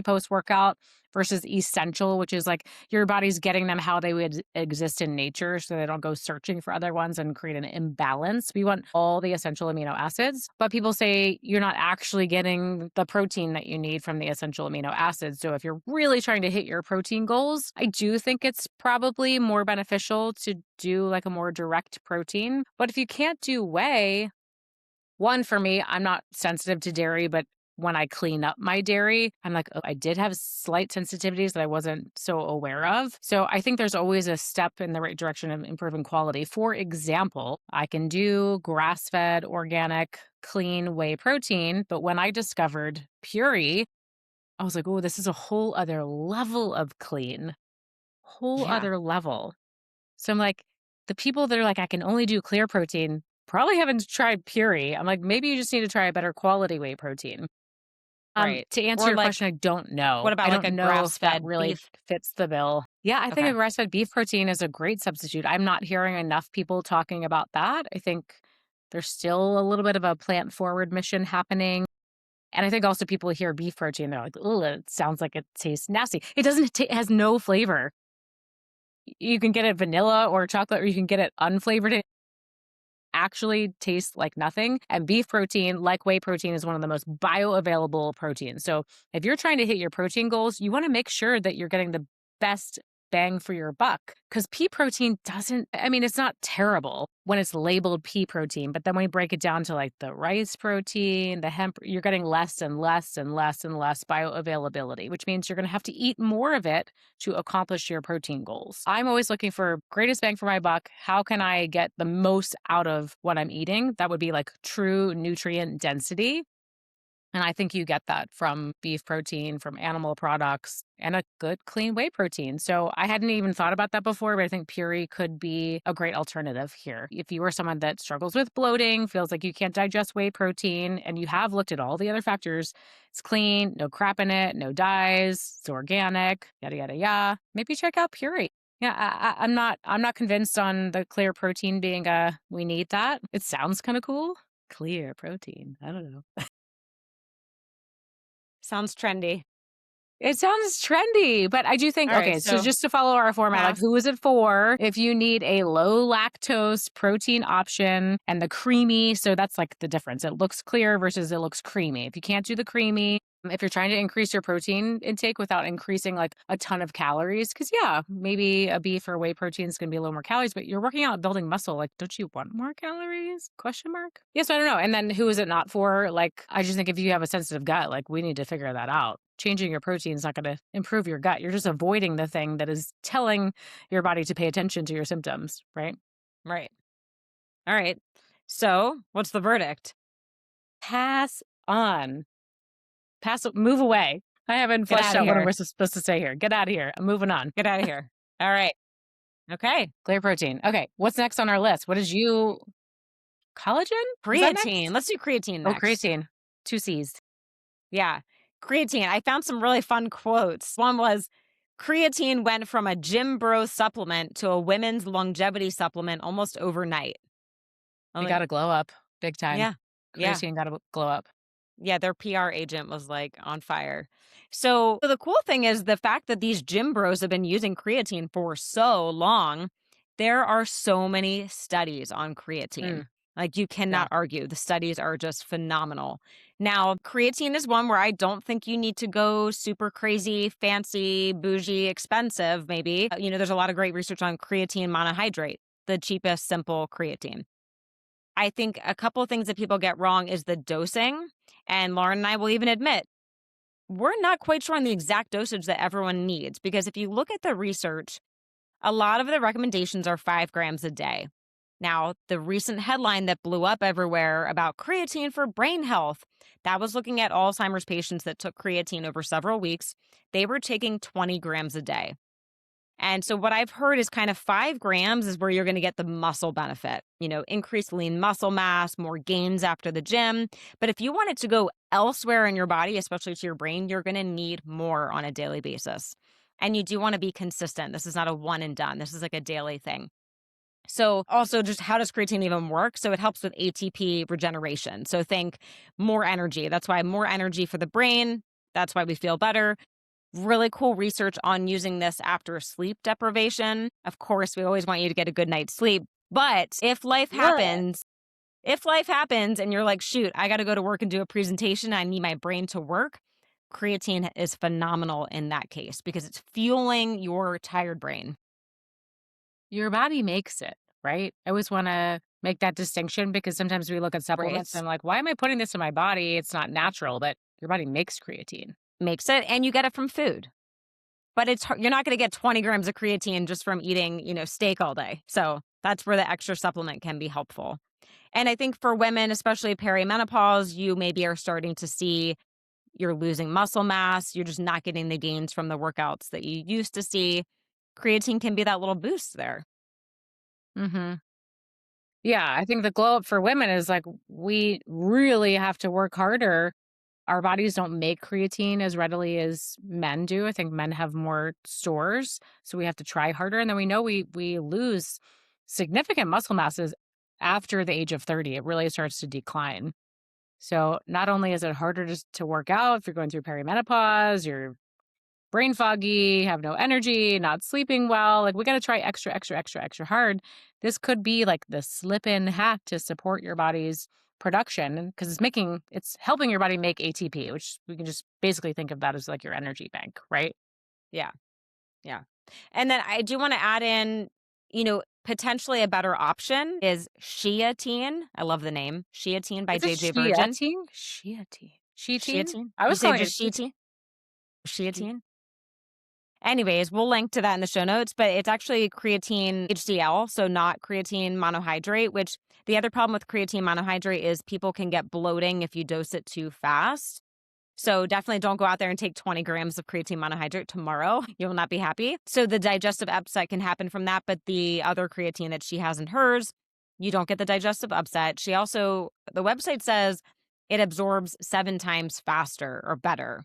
post workout versus essential, which is like your body's getting them how they would exist in nature so they don't go searching for other ones and create an imbalance. We want all the essential amino acids, but people say you're not actually getting the protein that you need from the essential amino acids. So if you're really trying to hit your protein goals, I do think it's probably more beneficial to do like a more direct protein. But if you can't do whey, one, for me, I'm not sensitive to dairy, but when I clean up my dairy, I'm like, oh, I did have slight sensitivities that I wasn't so aware of. So I think there's always a step in the right direction of improving quality. For example, I can do grass fed, organic, clean whey protein. But when I discovered Puree, I was like, oh, this is a whole other level of clean, whole Yeah, other level. So I'm like, the people that are like, I can only do clear protein probably haven't tried Puree. I'm like, maybe you just need to try a better quality whey protein. right. To answer Or your like, question, I don't know. what about I like don't a know if grass that fed really beef? fits the bill. Yeah, I think a Okay. grass-fed beef protein is a great substitute. I'm not hearing enough people talking about that. I think there's still a little bit of a plant-forward mission happening. And I think also people hear beef protein, they're like, "Oh, it sounds like it tastes nasty." It doesn't. It has no flavor. You can get it vanilla or chocolate, or you can get it unflavored. It actually tastes like nothing. And beef protein, like whey protein, is one of the most bioavailable proteins. So if you're trying to hit your protein goals, you want to make sure that you're getting the best bang for your buck. Because pea protein doesn't, I mean, it's not terrible when it's labeled pea protein, but then when you break it down to like the rice protein, the hemp, you're getting less and less and less and less bioavailability, which means you're going to have to eat more of it to accomplish your protein goals. I'm always looking for greatest bang for my buck. How can I get the most out of what I'm eating? That would be like true nutrient density. And I think you get that from beef protein, from animal products, and a good clean whey protein. So I hadn't even thought about that before, but I think Puree could be a great alternative here. If you are someone that struggles with bloating, feels like you can't digest whey protein, and you have looked at all the other factors, it's clean, no crap in it, no dyes, it's organic, yada yada yada. Maybe check out Puree. Yeah, I'm not convinced on the clear protein being a we need that. It sounds kind of cool. Clear protein. I don't know. Sounds trendy. It sounds trendy, but I do think All right. okay, so So just to follow our format, like pass. who is it for? If you need a low lactose protein option and the creamy, so that's like the difference. It looks clear versus it looks creamy. If you can't do the creamy, if you're trying to increase your protein intake without increasing like a ton of calories, because yeah, maybe a beef or whey protein is going to be a little more calories, but you're working out building muscle. Like, don't you want more calories? Question mark. Yes, I don't know. And then who is it not for? Like, I just think if you have a sensitive gut, like we need to figure that out. Changing your protein is not going to improve your gut. You're just avoiding the thing that is telling your body to pay attention to your symptoms, right? Right. All right. So, what's the verdict? Pass on. Move away. I haven't Get fleshed out of out what here. we're supposed to say here. Get out of here. I'm moving on. Get out of here. All right. Okay. Clear protein. Okay. What's next on our list? What did you collagen? Was that Creatine. next? Let's do creatine Oh, next. creatine. Two C's. Yeah. Creatine. I found some really fun quotes. One was creatine went from a gym bro supplement to a women's longevity supplement almost overnight. I'm We like, got to glow up big time. yeah. Yeah. Creatine got to glow up. Yeah, their PR agent was like on fire. So the cool thing is the fact that these gym bros have been using creatine for so long, there are so many studies on creatine. Mm, Like you cannot yeah. argue. The studies are just phenomenal. Now, creatine is one where I don't think you need to go super crazy, fancy, bougie, expensive, maybe. There's a lot of great research on creatine monohydrate, the cheapest, simple creatine. I think a couple of things that people get wrong is the dosing. And Lauren and I will even admit, we're not quite sure on the exact dosage that everyone needs because if you look at the research, a lot of the recommendations are 5 grams a day. Now, the recent headline that blew up everywhere about creatine for brain health, that was looking at Alzheimer's patients that took creatine over several weeks. They were taking 20 grams a day. And so, what I've heard is kind of 5 grams is where you're going to get the muscle benefit, increased lean muscle mass, more gains after the gym. But if you want it to go elsewhere in your body, especially to your brain, you're going to need more on a daily basis. And you do want to be consistent. This is not a one and done, this is like a daily thing. So, also, just how does creatine even work? So, it helps with ATP regeneration. So, think more energy. That's why more energy for the brain. That's why we feel better. Really cool research on using this after sleep deprivation. Of course, we always want you to get a good night's sleep. But if life happens and you're like, shoot, I got to go to work and do a presentation, I need my brain to work, creatine is phenomenal in that case because it's fueling your tired brain. Your body makes it, right? I always want to make that distinction because sometimes we look at Right. supplements and I'm like, why am I putting this in my body? It's not natural, but your body makes creatine. Makes it, and you get it from food. But you're not going to get 20 grams of creatine just from eating, steak all day. So that's where the extra supplement can be helpful. And I think for women, especially perimenopause, you maybe are starting to see you're losing muscle mass. You're just not getting the gains from the workouts that you used to see. Creatine can be that little boost there. Hmm. Yeah, I think the glow up for women is like we really have to work harder. Our bodies don't make creatine as readily as men do. I think men have more stores, so we have to try harder. And then we know we lose significant muscle masses after the age of 30. It really starts to decline. So not only is it harder to work out if you're going through perimenopause, you're brain foggy, have no energy, not sleeping well. Like we got to try extra, extra, extra, extra hard. This could be like the slip in hack to support your body's production because it's helping your body make ATP, which we can just basically think of that as like your energy bank, right? Yeah. Yeah. And then I do want to add in, potentially a better option is Sheatine. I love the name. Sheatine by Is it JJ Virgin. sheatine? Sheatine. Sheatine? Sheatine? I You was say calling it just Sheatine? she- Sheatine? Anyways, we'll link to that in the show notes, but it's actually creatine HCl, so not creatine monohydrate, which the other problem with creatine monohydrate is people can get bloating if you dose it too fast. So definitely don't go out there and take 20 grams of creatine monohydrate tomorrow. You will not be happy. So the digestive upset can happen from that, but the other creatine that she has in hers, you don't get the digestive upset. The website says it absorbs 7 times faster or better.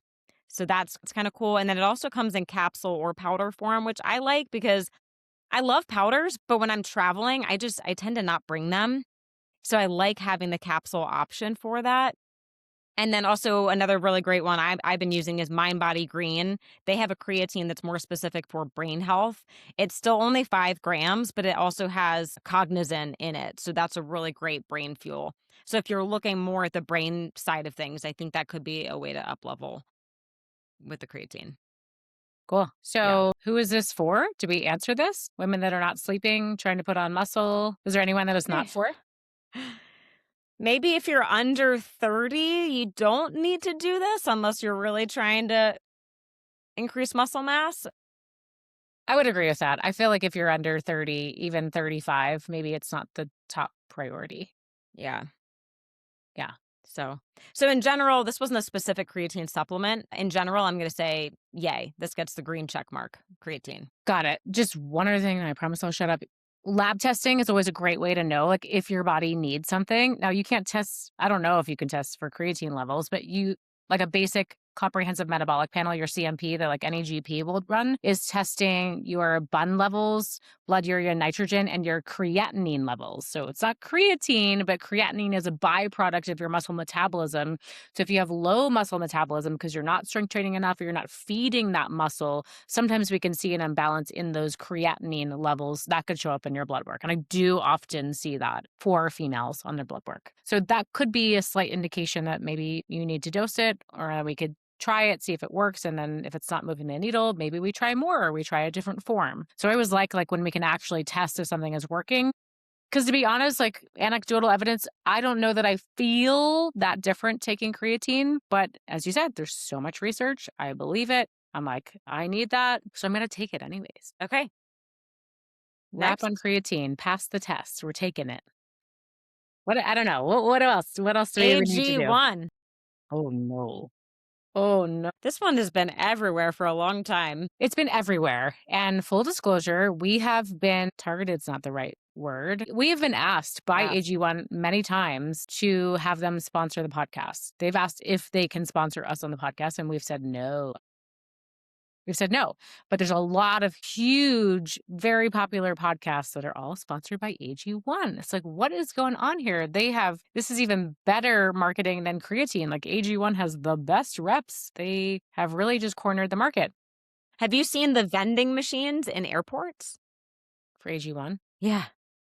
So that's it's kind of cool. And then it also comes in capsule or powder form, which I like because I love powders, but when I'm traveling, I tend to not bring them. So I like having the capsule option for that. And then also another really great one I've been using is Mind Body Green. They have a creatine that's more specific for brain health. It's still only 5 grams, but it also has cognizin in it. So that's a really great brain fuel. So if you're looking more at the brain side of things, I think that could be a way to up level with the creatine. Cool. Yeah. So, who is this for? Do we answer this? Women that are not sleeping, trying to put on muscle? Is there anyone that is not for? Maybe if you're under 30, you don't need to do this unless you're really trying to increase muscle mass. I would agree with that. I feel like if you're under 30, even 35, maybe it's not the top priority. Yeah. Yeah. So, so in general, this wasn't a specific creatine supplement. In general, I'm going to say, yay, this gets the green check mark. Creatine. Got it. Just one other thing, and I promise I'll shut up. Lab testing is always a great way to know, like, if your body needs something. Now, you can't test, I don't know if you can test for creatine levels, but like a basic comprehensive metabolic panel, your CMP that like any GP will run, is testing your bun levels, blood urea nitrogen, and your creatinine levels. So it's not creatine, but creatinine is a byproduct of your muscle metabolism. So if you have low muscle metabolism because you're not strength training enough or you're not feeding that muscle, sometimes we can see an imbalance in those creatinine levels that could show up in your blood work. And I do often see that for females on their blood work. So that could be a slight indication that maybe you need to dose it, or we could try it, see if it works. And then if it's not moving the needle, maybe we try more or we try a different form. So I always like when we can actually test if something is working. Because to be honest, like anecdotal evidence, I don't know that I feel that different taking creatine. But as you said, there's so much research. I believe it. I'm like, I need that. So I'm going to take it anyways. Okay. Wrap on Next, creatine, pass the test. We're taking it. I don't know. What else? What else do we even need to do? AG1. Oh, no. Oh, no. This one has been everywhere for a long time. It's been everywhere. And full disclosure, we have been targeted's not the right word. We have been asked by Asked. AG1 many times to have them sponsor the podcast. They've asked if they can sponsor us on the podcast, and we've said no. We've said no. But there's a lot of huge, very popular podcasts that are all sponsored by AG1. It's like, what is going on here? This is even better marketing than creatine. Like AG1 has the best reps. They have really just cornered the market Have you seen the vending machines in airports? for AG1. Yeah.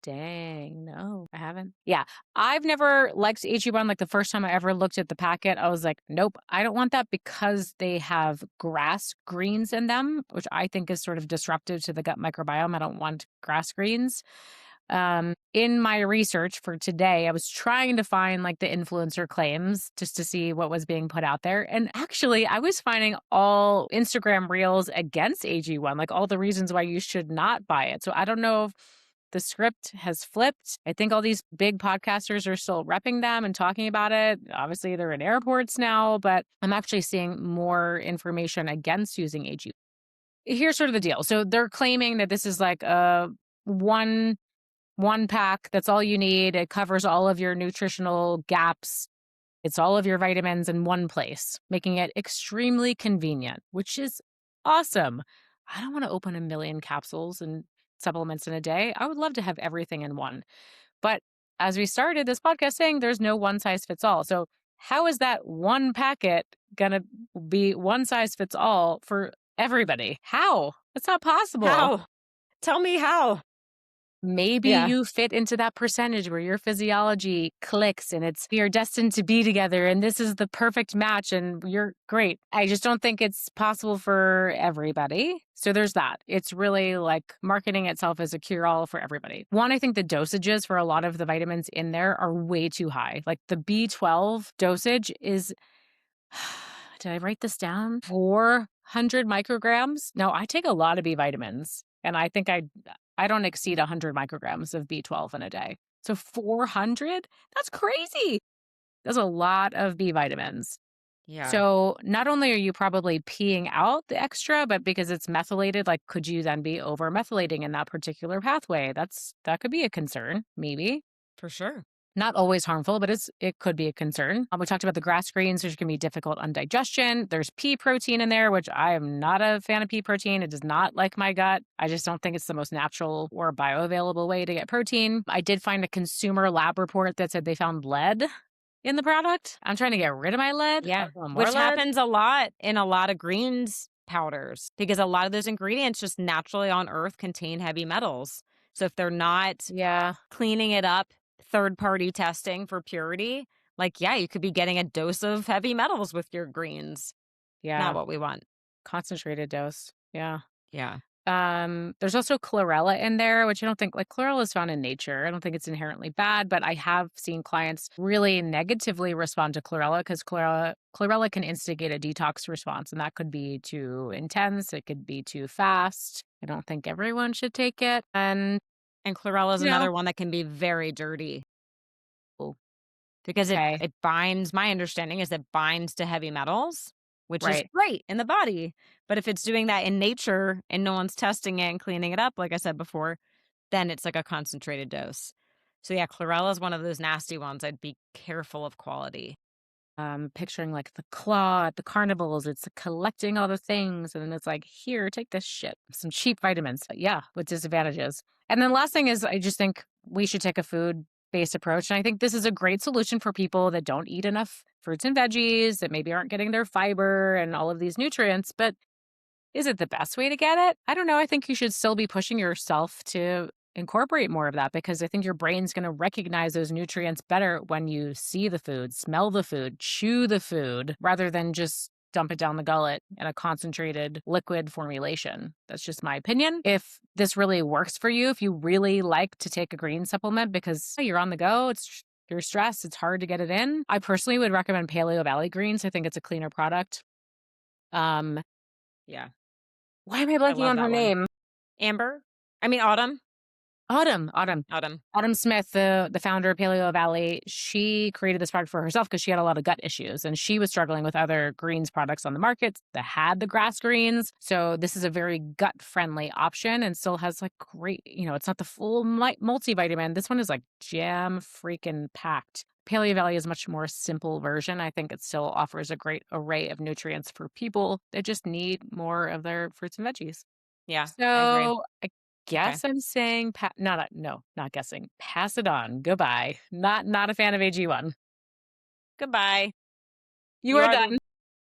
Dang, no, I haven't. Yeah, I've never liked AG1. Like the first time I ever looked at the packet, I was like, nope, I don't want that because they have grass greens in them, which I think is sort of disruptive to the gut microbiome. I don't want grass greens. In my research for today, I was trying to find like the influencer claims just to see what was being put out there. And actually, I was finding all Instagram reels against AG1, like all the reasons why you should not buy it. So I don't know if the script has flipped. I think all these big podcasters are still repping them and talking about it. Obviously, they're in airports now, but I'm actually seeing more information against using AG. Here's sort of the deal. So they're claiming that this is like a one pack. That's all you need. It covers all of your nutritional gaps. It's all of your vitamins in one place, making it extremely convenient, which is awesome. I don't want to open a million capsules and supplements in a day. I would love to have everything in one. But as we started this podcast saying, there's no one size fits all. So, how is that one packet going to be one size fits all for everybody? How? It's not possible. How? Tell me how. Maybe Yeah. you fit into that percentage where your physiology clicks and it's you're destined to be together and this is the perfect match and you're great. I just don't think it's possible for everybody. So there's that. It's really like marketing itself as a cure all for everybody. One, I think the dosages for a lot of the vitamins in there are way too high. Like the B12 dosage is did I write this down? 400 micrograms. Now, I take a lot of B vitamins, and I think I don't exceed 100 micrograms of B12 in a day. So 400? That's crazy. That's a lot of B vitamins. Yeah. So not only are you probably peeing out the extra, but because it's methylated, like could you then be over methylating in that particular pathway? That could be a concern, maybe. For sure. Not always harmful, but it could be a concern. We talked about the grass greens, which can be difficult on digestion. There's pea protein in there, which I am not a fan of pea protein. It does not like my gut. I just don't think it's the most natural or bioavailable way to get protein. I did find a consumer lab report that said they found lead in the product. I'm trying to get rid of my lead. Yeah. I want more Which lead. happens a lot in a lot of greens powders because a lot of those ingredients just naturally on earth contain heavy metals. So if they're not Yeah. cleaning it up, third party testing for purity, like, yeah, you could be getting a dose of heavy metals with your greens. Yeah. Not what we want. Concentrated dose. Yeah. Yeah. There's also chlorella in there, which I don't think like chlorella is found in nature. I don't think it's inherently bad, but I have seen clients really negatively respond to chlorella because chlorella can instigate a detox response, and that could be too intense. It could be too fast. I don't think everyone should take it. And, And chlorella is you know, another one that can be very dirty because it okay, it binds my understanding is it binds to heavy metals, which is right. great in the body. But if it's doing that in nature and no one's testing it and cleaning it up, like I said before, then it's like a concentrated dose. So yeah, chlorella is one of those nasty ones. I'd be careful of quality. Picturing like the claw at the carnivals, it's collecting all the things, and then it's like, here, take this shit. Some cheap vitamins. Yeah, with disadvantages. And then last thing is I just think we should take a food-based approach. And I think this is a great solution for people that don't eat enough fruits and veggies, that maybe aren't getting their fiber and all of these nutrients. But is it the best way to get it? I don't know. I think you should still be pushing yourself to incorporate more of that because I think your brain's going to recognize those nutrients better when you see the food, smell the food, chew the food, rather than just dump it down the gullet in a concentrated liquid formulation. That's just my opinion. If this really works for you, if you really like to take a green supplement because you're on the go, you're stressed, it's hard to get it in. I personally would recommend Paleo Valley Greens. I think it's a cleaner product. Um, Yeah, why am I I blanking love on her that one. name? Amber? I mean Autumn? Autumn. Autumn. Autumn Smith, the founder of Paleo Valley, she created this product for herself because she had a lot of gut issues and she was struggling with other greens products on the market that had the grass greens. So this is a very gut friendly option and still has like great, it's not the full multivitamin. This one is like jam freaking packed. Paleo Valley is a much more simple version. I think it still offers a great array of nutrients for people that just need more of their fruits and veggies. Yeah, I agree. So I Okay. guess I'm saying no, not guessing. Pass it on. Goodbye. Not a fan of AG1. Goodbye. You You are are the done.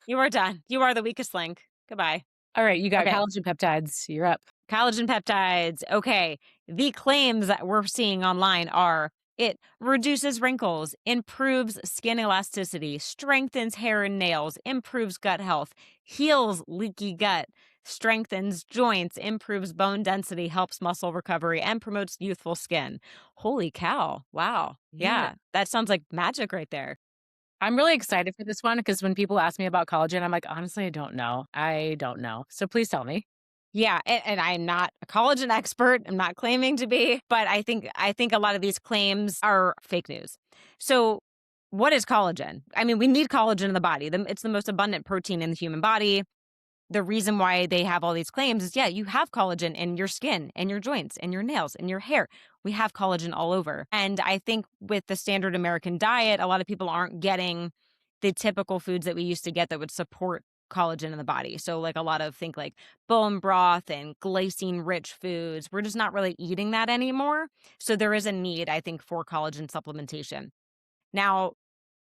you are done. You are the weakest link. Goodbye. All right, you got Okay. collagen peptides. You're up. Collagen peptides. Okay. The claims that we're seeing online are it reduces wrinkles, improves skin elasticity, strengthens hair and nails, improves gut health, heals leaky gut, strengthens joints, improves bone density, helps muscle recovery, and promotes youthful skin. Holy cow. Wow. Yeah. Yeah. That sounds like magic right there. I'm really excited for this one because when people ask me about collagen, I'm like, honestly, I don't know. I don't know. So please tell me. Yeah, and I'm not a collagen expert. I'm not claiming to be, but I think a lot of these claims are fake news. So, what is collagen? I mean, we need collagen in the body. It's the most abundant protein in the human body. The reason why they have all these claims is yeah, you have collagen in your skin and your joints and your nails and your hair. We have collagen all over. And I think with the standard American diet, a lot of people aren't getting the typical foods that we used to get that would support collagen in the body. So like a lot of think like bone broth and glycine rich foods. We're just not really eating that anymore. So there is a need, I think, for collagen supplementation. Now,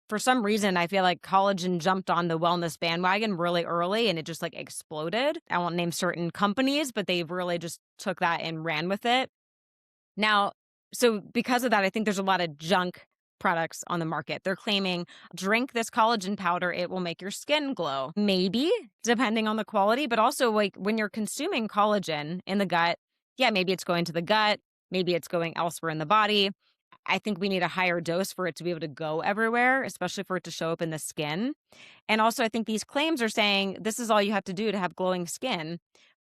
for some reason, I feel like collagen jumped on the wellness bandwagon really early and it just like exploded. I won't name certain companies, but they really just took that and ran with it. Now, so because of that, I think there's a lot of junk products on the market. They're claiming drink this collagen powder, it will make your skin glow. Maybe, depending on the quality, but also like when you're consuming collagen in the gut, yeah, maybe it's going to the gut, maybe it's going elsewhere in the body. I think we need a higher dose for it to be able to go everywhere, especially for it to show up in the skin. And also, I think these claims are saying this is all you have to do to have glowing skin.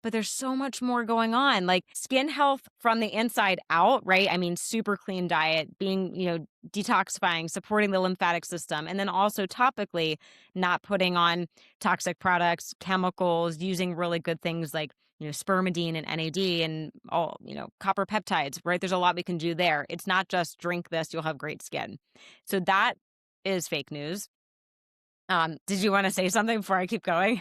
But there's so much more going on, like skin health from the inside out, right? I mean, super clean diet, being, detoxifying, supporting the lymphatic system, and then also topically not putting on toxic products, chemicals, using really good things like, spermidine and NAD and all, copper peptides, right? There's a lot we can do there. It's not just drink this, you'll have great skin. So that is fake news. Did you want to say something before I keep going?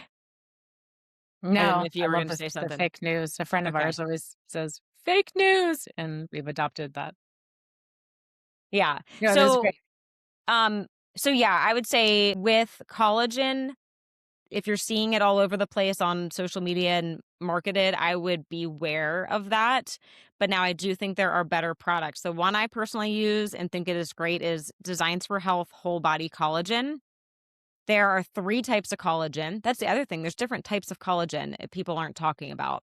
I didn't know No, if you I were love going to say the something. fake news. A friend of Okay. ours always says fake news, and we've adopted that. Yeah. No, this is So great. Um, so yeah, I would say with collagen, if you're seeing it all over the place on social media and marketed, I would beware of that. But now I do think there are better products. The one I personally use and think it is great is Designs for Health Whole Body Collagen. There are three types of collagen. That's the other thing. There's different types of collagen people aren't talking about.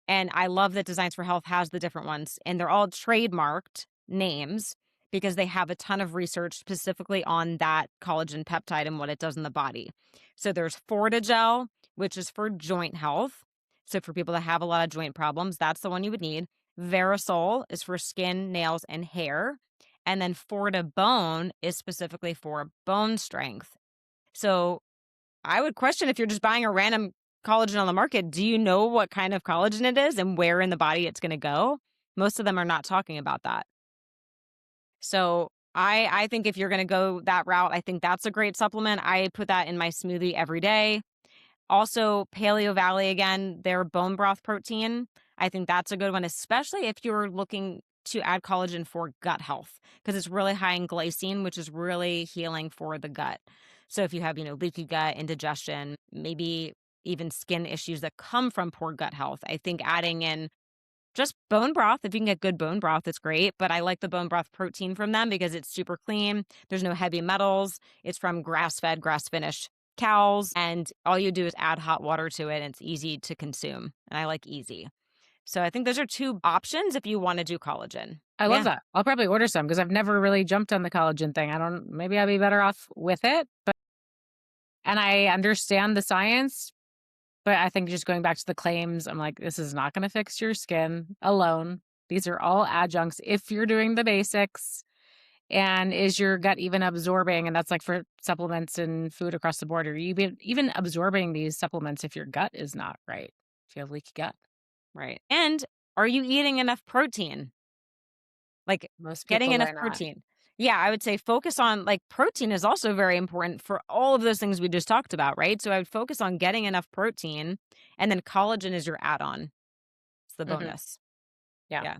And I love that Designs for Health has the different ones, and they're all trademarked names because they have a ton of research specifically on that collagen peptide and what it does in the body. So there's Fortigel, which is for joint health. So for people that have a lot of joint problems, that's the one you would need. Verisol is for skin, nails, and hair. And then Fortibone is specifically for bone strength. So I would question if you're just buying a random collagen on the market, do you know what kind of collagen it is and where in the body it's going to go? Most of them are not talking about that. So I think if you're going to go that route, I think that's a great supplement. I put that in my smoothie every day. Also, Paleo Valley, again, their bone broth protein. I think that's a good one, especially if you're looking to add collagen for gut health, because it's really high in glycine, which is really healing for the gut. So if you have, leaky gut, indigestion, maybe even skin issues that come from poor gut health, I think adding in just bone broth, if you can get good bone broth, it's great. But I like the bone broth protein from them because it's super clean. There's no heavy metals. It's from grass fed, grass finished cows. And all you do is add hot water to it and it's easy to consume. And I like easy. So I think those are two options if you want to do collagen. I love Yeah, that. I'll probably order some because I've never really jumped on the collagen thing. Maybe I'll be better off with it. And I understand the science, but I think just going back to the claims, I'm like, this is not going to fix your skin alone. These are all adjuncts if you're doing the basics. And is your gut even absorbing? And that's like for supplements and food across the board. Are you even absorbing these supplements if your gut is not right? If you have leaky gut, right. And are you eating enough protein? Like most getting people enough are not. protein. Yeah, I would say focus on protein is also very important for all of those things we just talked about, right? So I would focus on getting enough protein and then collagen is your add-on. It's the Hmm. bonus. Yeah. Yeah.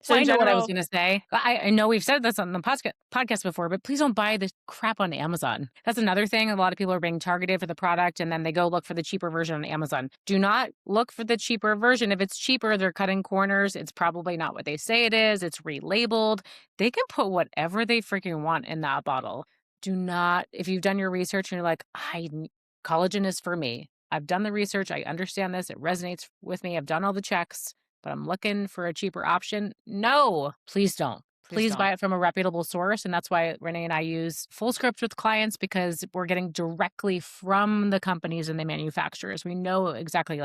So Well, in I know what I was general, going to say. I know we've said this on the podcast before, but please don't buy this crap on Amazon. That's another thing. A lot of people are being targeted for the product and then they go look for the cheaper version on Amazon. Do not look for the cheaper version. If it's cheaper, they're cutting corners. It's probably not what they say it is. It's relabeled. They can put whatever they freaking want in that bottle. Do not, if you've done your research and you're like, collagen is for me. I've done the research. I understand this. It resonates with me. I've done all the checks, but I'm looking for a cheaper option. No, please don't. please Please don't. buy it from a reputable source. And that's why Renee and I use full script with clients because we're getting directly from the companies and the manufacturers. We know exactly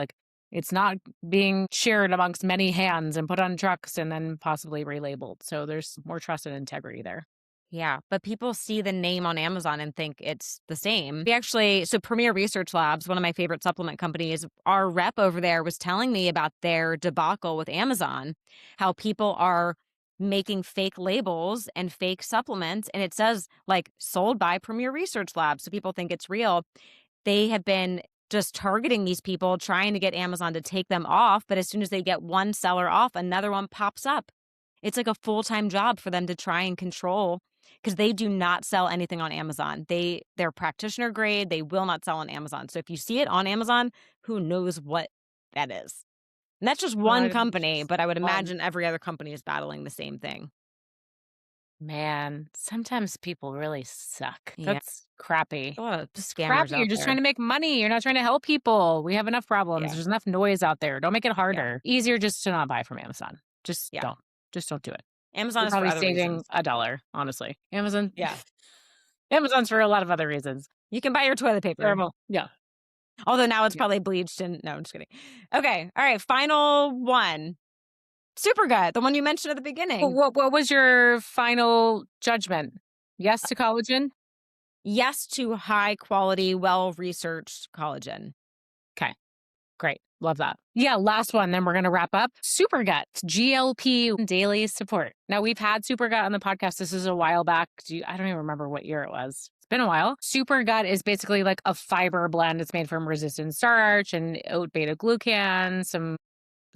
it's not being shared amongst many hands and put on trucks and then possibly relabeled. So there's more trust and integrity there. Yeah, but people see the name on Amazon and think it's the same. So Premier Research Labs, one of my favorite supplement companies, our rep over there was telling me about their debacle with Amazon, how people are making fake labels and fake supplements. And it says sold by Premier Research Labs. So people think it's real. They have been just targeting these people, trying to get Amazon to take them off. But as soon as they get one seller off, another one pops up. It's like a full-time job for them to try and control because they do not sell anything on Amazon. They're practitioner grade. They will not sell on Amazon. So if you see it on Amazon, who knows what that is? And that's just one Not company, just but I would one. imagine every other company is battling the same thing. Man, sometimes people really suck. Yeah, That's crappy. a lot of Just scammers crappy. You're out just trying there. to make money. You're not trying to help people. We have enough problems. Yeah, There's enough noise out there. Don't make it yeah, harder. Easier just to not buy from Amazon. Just yeah. don't. Just don't do it. Amazon You're is for probably other saving reasons. $1, honestly. Amazon. Yeah, Amazon's for a lot of other reasons. you can buy your toilet paper. Terrible. Yeah. Although now it's Yeah. probably bleached and no, I'm just kidding. Okay, all right, final one. Supergut, the one you mentioned at the beginning. What was your final judgment? Yes to collagen? Yes to high quality, well researched collagen. Okay. Great. Love that. Yeah, last one, then we're going to wrap up. Supergut, GLP daily support. Now, we've had Supergut on the podcast. This is a while back. I don't even remember what year it was. It's been a while. Supergut is basically like a fiber blend. It's made from resistant starch and oat beta glucan, some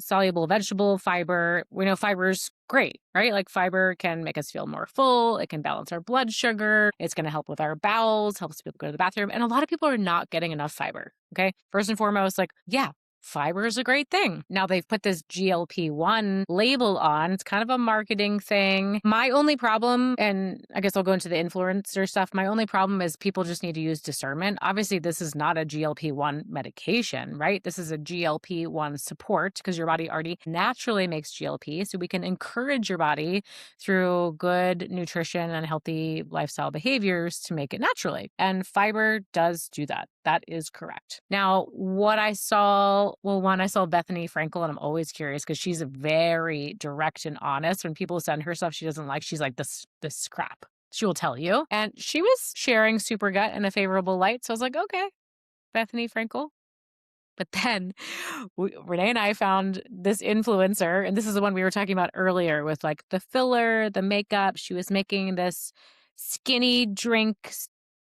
soluble vegetable fiber. We know fiber's great, right? Like fiber can make us feel more full. It can balance our blood sugar. It's going to help with our bowels, helps people go to the bathroom. And a lot of people are not getting enough fiber. Okay. First and foremost, yeah, fiber is a great thing. Now they've put this GLP-1 label on. It's kind of a marketing thing. My only problem, and I guess I'll go into the influencer stuff. My only problem is people just need to use discernment. Obviously, this is not a GLP-1 medication, right? This is a GLP-1 support because your body already naturally makes GLP. So we can encourage your body through good nutrition and healthy lifestyle behaviors to make it naturally. And fiber does do that. That is correct. Now, what I saw, well, one, I saw Bethany Frankel, and I'm always curious because she's very direct and honest. When people send her stuff she doesn't like, she's like, this crap. She will tell you. And she was sharing Supergut in a favorable light. So I was like, okay, Bethany Frankel. But then Renee and I found this influencer, and this is the one we were talking about earlier with like the filler, the makeup. She was making this skinny drink,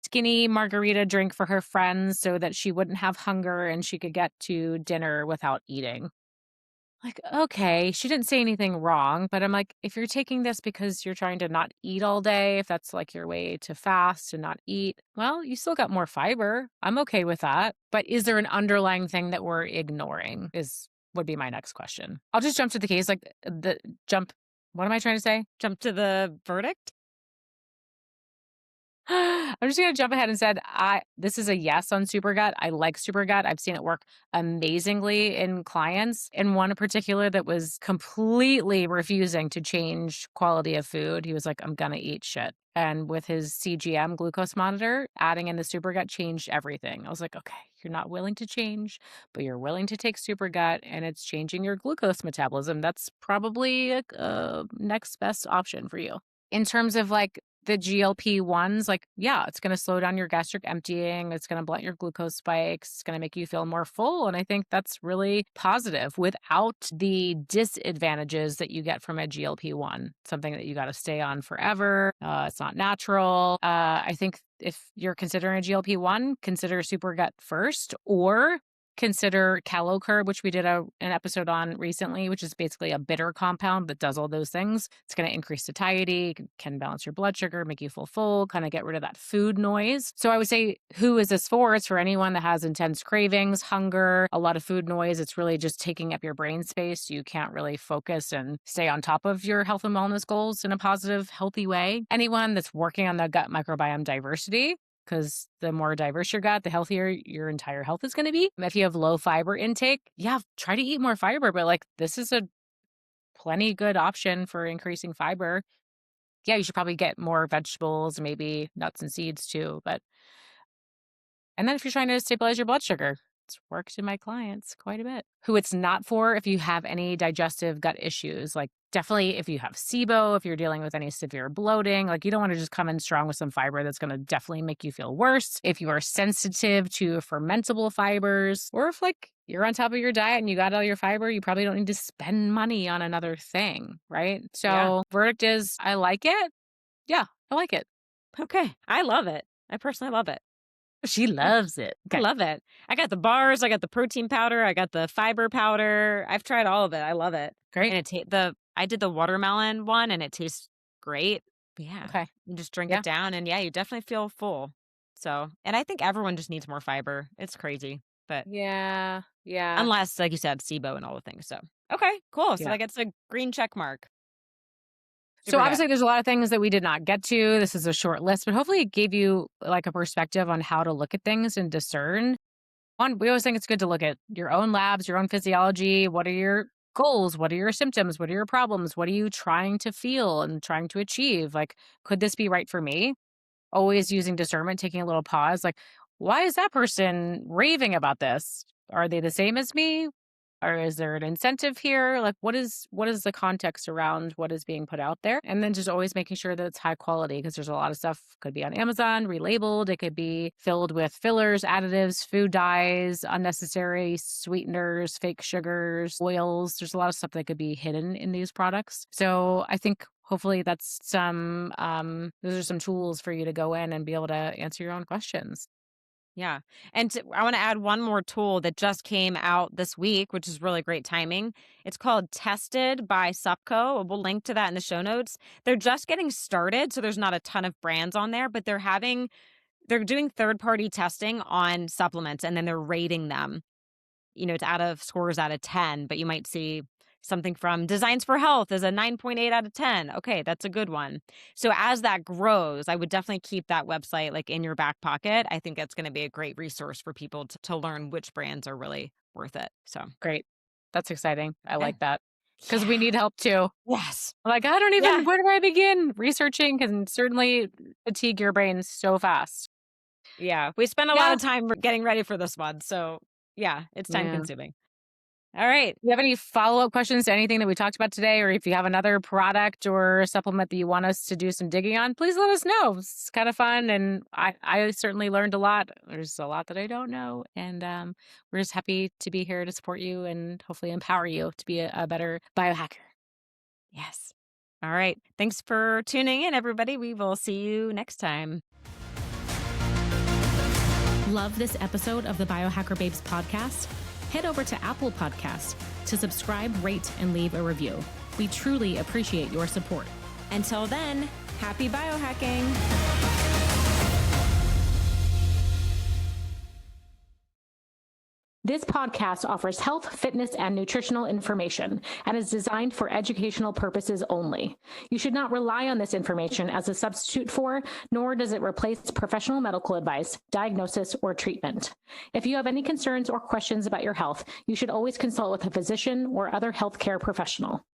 skinny margarita drink for her friends so that she wouldn't have hunger and she could get to dinner without eating. Like, okay, she didn't say anything wrong, but I'm like, if you're taking this because you're trying to not eat all day, if that's like your way to fast and not eat, well, you still got more fiber. I'm okay with that. But is there an underlying thing that we're ignoring? Is would be my next question. I'll just jump to the case, like the jump. What am I trying to say? Jump to the verdict? I'm just gonna jump ahead and said this is a yes on Supergut. I like Supergut. I've seen it work amazingly in clients. And one in particular that was completely refusing to change quality of food. He was like, I'm gonna eat shit. And with his CGM glucose monitor, adding in the Supergut changed everything. I was like, okay, you're not willing to change, but you're willing to take Supergut and it's changing your glucose metabolism. That's probably a next best option for you. In terms of like the GLP-1s, like, yeah, it's going to slow down your gastric emptying. It's going to blunt your glucose spikes. It's going to make you feel more full. And I think that's really positive without the disadvantages that you get from a GLP-1, something that you got to stay on forever. It's not natural. I think if you're considering a GLP-1, consider Supergut first, or consider CaloCurb, which we did an episode on recently, which is basically a bitter compound that does all those things. It's going to increase satiety, can balance your blood sugar, make you feel full, kind of get rid of that food noise. So I would say, who is this for? It's for anyone that has intense cravings, hunger, a lot of food noise. It's really just taking up your brain space. You can't really focus and stay on top of your health and wellness goals in a positive, healthy way. Anyone that's working on the gut microbiome diversity, because the more diverse your gut, the healthier your entire health is going to be. If you have low fiber intake, yeah, try to eat more fiber, but like this is a plenty good option for increasing fiber. Yeah, you should probably get more vegetables, maybe nuts and seeds too. And then if you're trying to stabilize your blood sugar, it's worked in my clients quite a bit. Who it's not for, if you have any digestive gut issues, like definitely if you have SIBO, if you're dealing with any severe bloating, like you don't want to just come in strong with some fiber that's going to definitely make you feel worse. If you are sensitive to fermentable fibers, or if like you're on top of your diet and you got all your fiber, you probably don't need to spend money on another thing, right? Yeah. So verdict is, I like it. Yeah, I like it. Okay. I love it. I personally love it. She I loves it. I Okay, love it. I got the bars, I got the protein powder, I got the fiber powder. I've tried all of it. I love it. great. And I did the watermelon one and it tastes great. But yeah, Okay, you just drink it yeah. down and yeah, you definitely feel full. So, and I think everyone just needs more fiber. It's crazy. But Yeah, yeah, unless, like you said, SIBO and all the things. So, okay, cool. So yeah. that gets a green check mark. So Super gut. obviously there's a lot of things that we did not get to. This is a short list, but hopefully it gave you like a perspective on how to look at things and discern. One, we always think it's good to look at your own labs, your own physiology. What are your goals? What are your symptoms? What are your problems? What are you trying to feel and trying to achieve? Like, could this be right for me? Always using discernment, taking a little pause. Like, why is that person raving about this? Are they the same as me? Or is there an incentive here? Like what is the context around what is being put out there? And then just always making sure that it's high quality, because there's a lot of stuff could be on Amazon, relabeled. It could be filled with fillers, additives, food dyes, unnecessary sweeteners, fake sugars, oils. There's a lot of stuff that could be hidden in these products. So I think hopefully that's some those are some tools for you to go in and be able to answer your own questions. Yeah. And I want to add one more tool that just came out this week, which is really great timing. It's called Tested by Supco. We'll link to that in the show notes. They're just getting started, so there's not a ton of brands on there, but they're doing third-party testing on supplements and then they're rating them. It's out of scores out of 10, but you might see something from Designs for Health is a 9.8 out of 10. Okay, that's a good one. So as that grows, I would definitely keep that website like in your back pocket. I think that's going to be a great resource for people to learn which brands are really worth it. So, Great. That's exciting. I yeah. like that. Because Yeah. we need help too. Yes. Like, I don't Yeah. even, where do I begin? Researching can certainly fatigue your brain so fast. Yeah, we spent a lot Yeah. of time getting ready for this one, so yeah, it's time Yeah. consuming. All right. Do you have any follow-up questions to anything that we talked about today? Or if you have another product or supplement that you want us to do some digging on, please let us know. It's kind of fun. And I certainly learned a lot. There's a lot that I don't know. And we're just happy to be here to support you and hopefully empower you to be a better biohacker. Yes. All right. Thanks for tuning in, everybody. We will see you next time. Love this episode of the Biohacker Babes podcast? Head over to Apple Podcasts to subscribe, rate, and leave a review. We truly appreciate your support. Until then, happy biohacking. This podcast offers health, fitness, and nutritional information and is designed for educational purposes only. You should not rely on this information as a substitute for, nor does it replace professional medical advice, diagnosis, or treatment. If you have any concerns or questions about your health, you should always consult with a physician or other healthcare professional.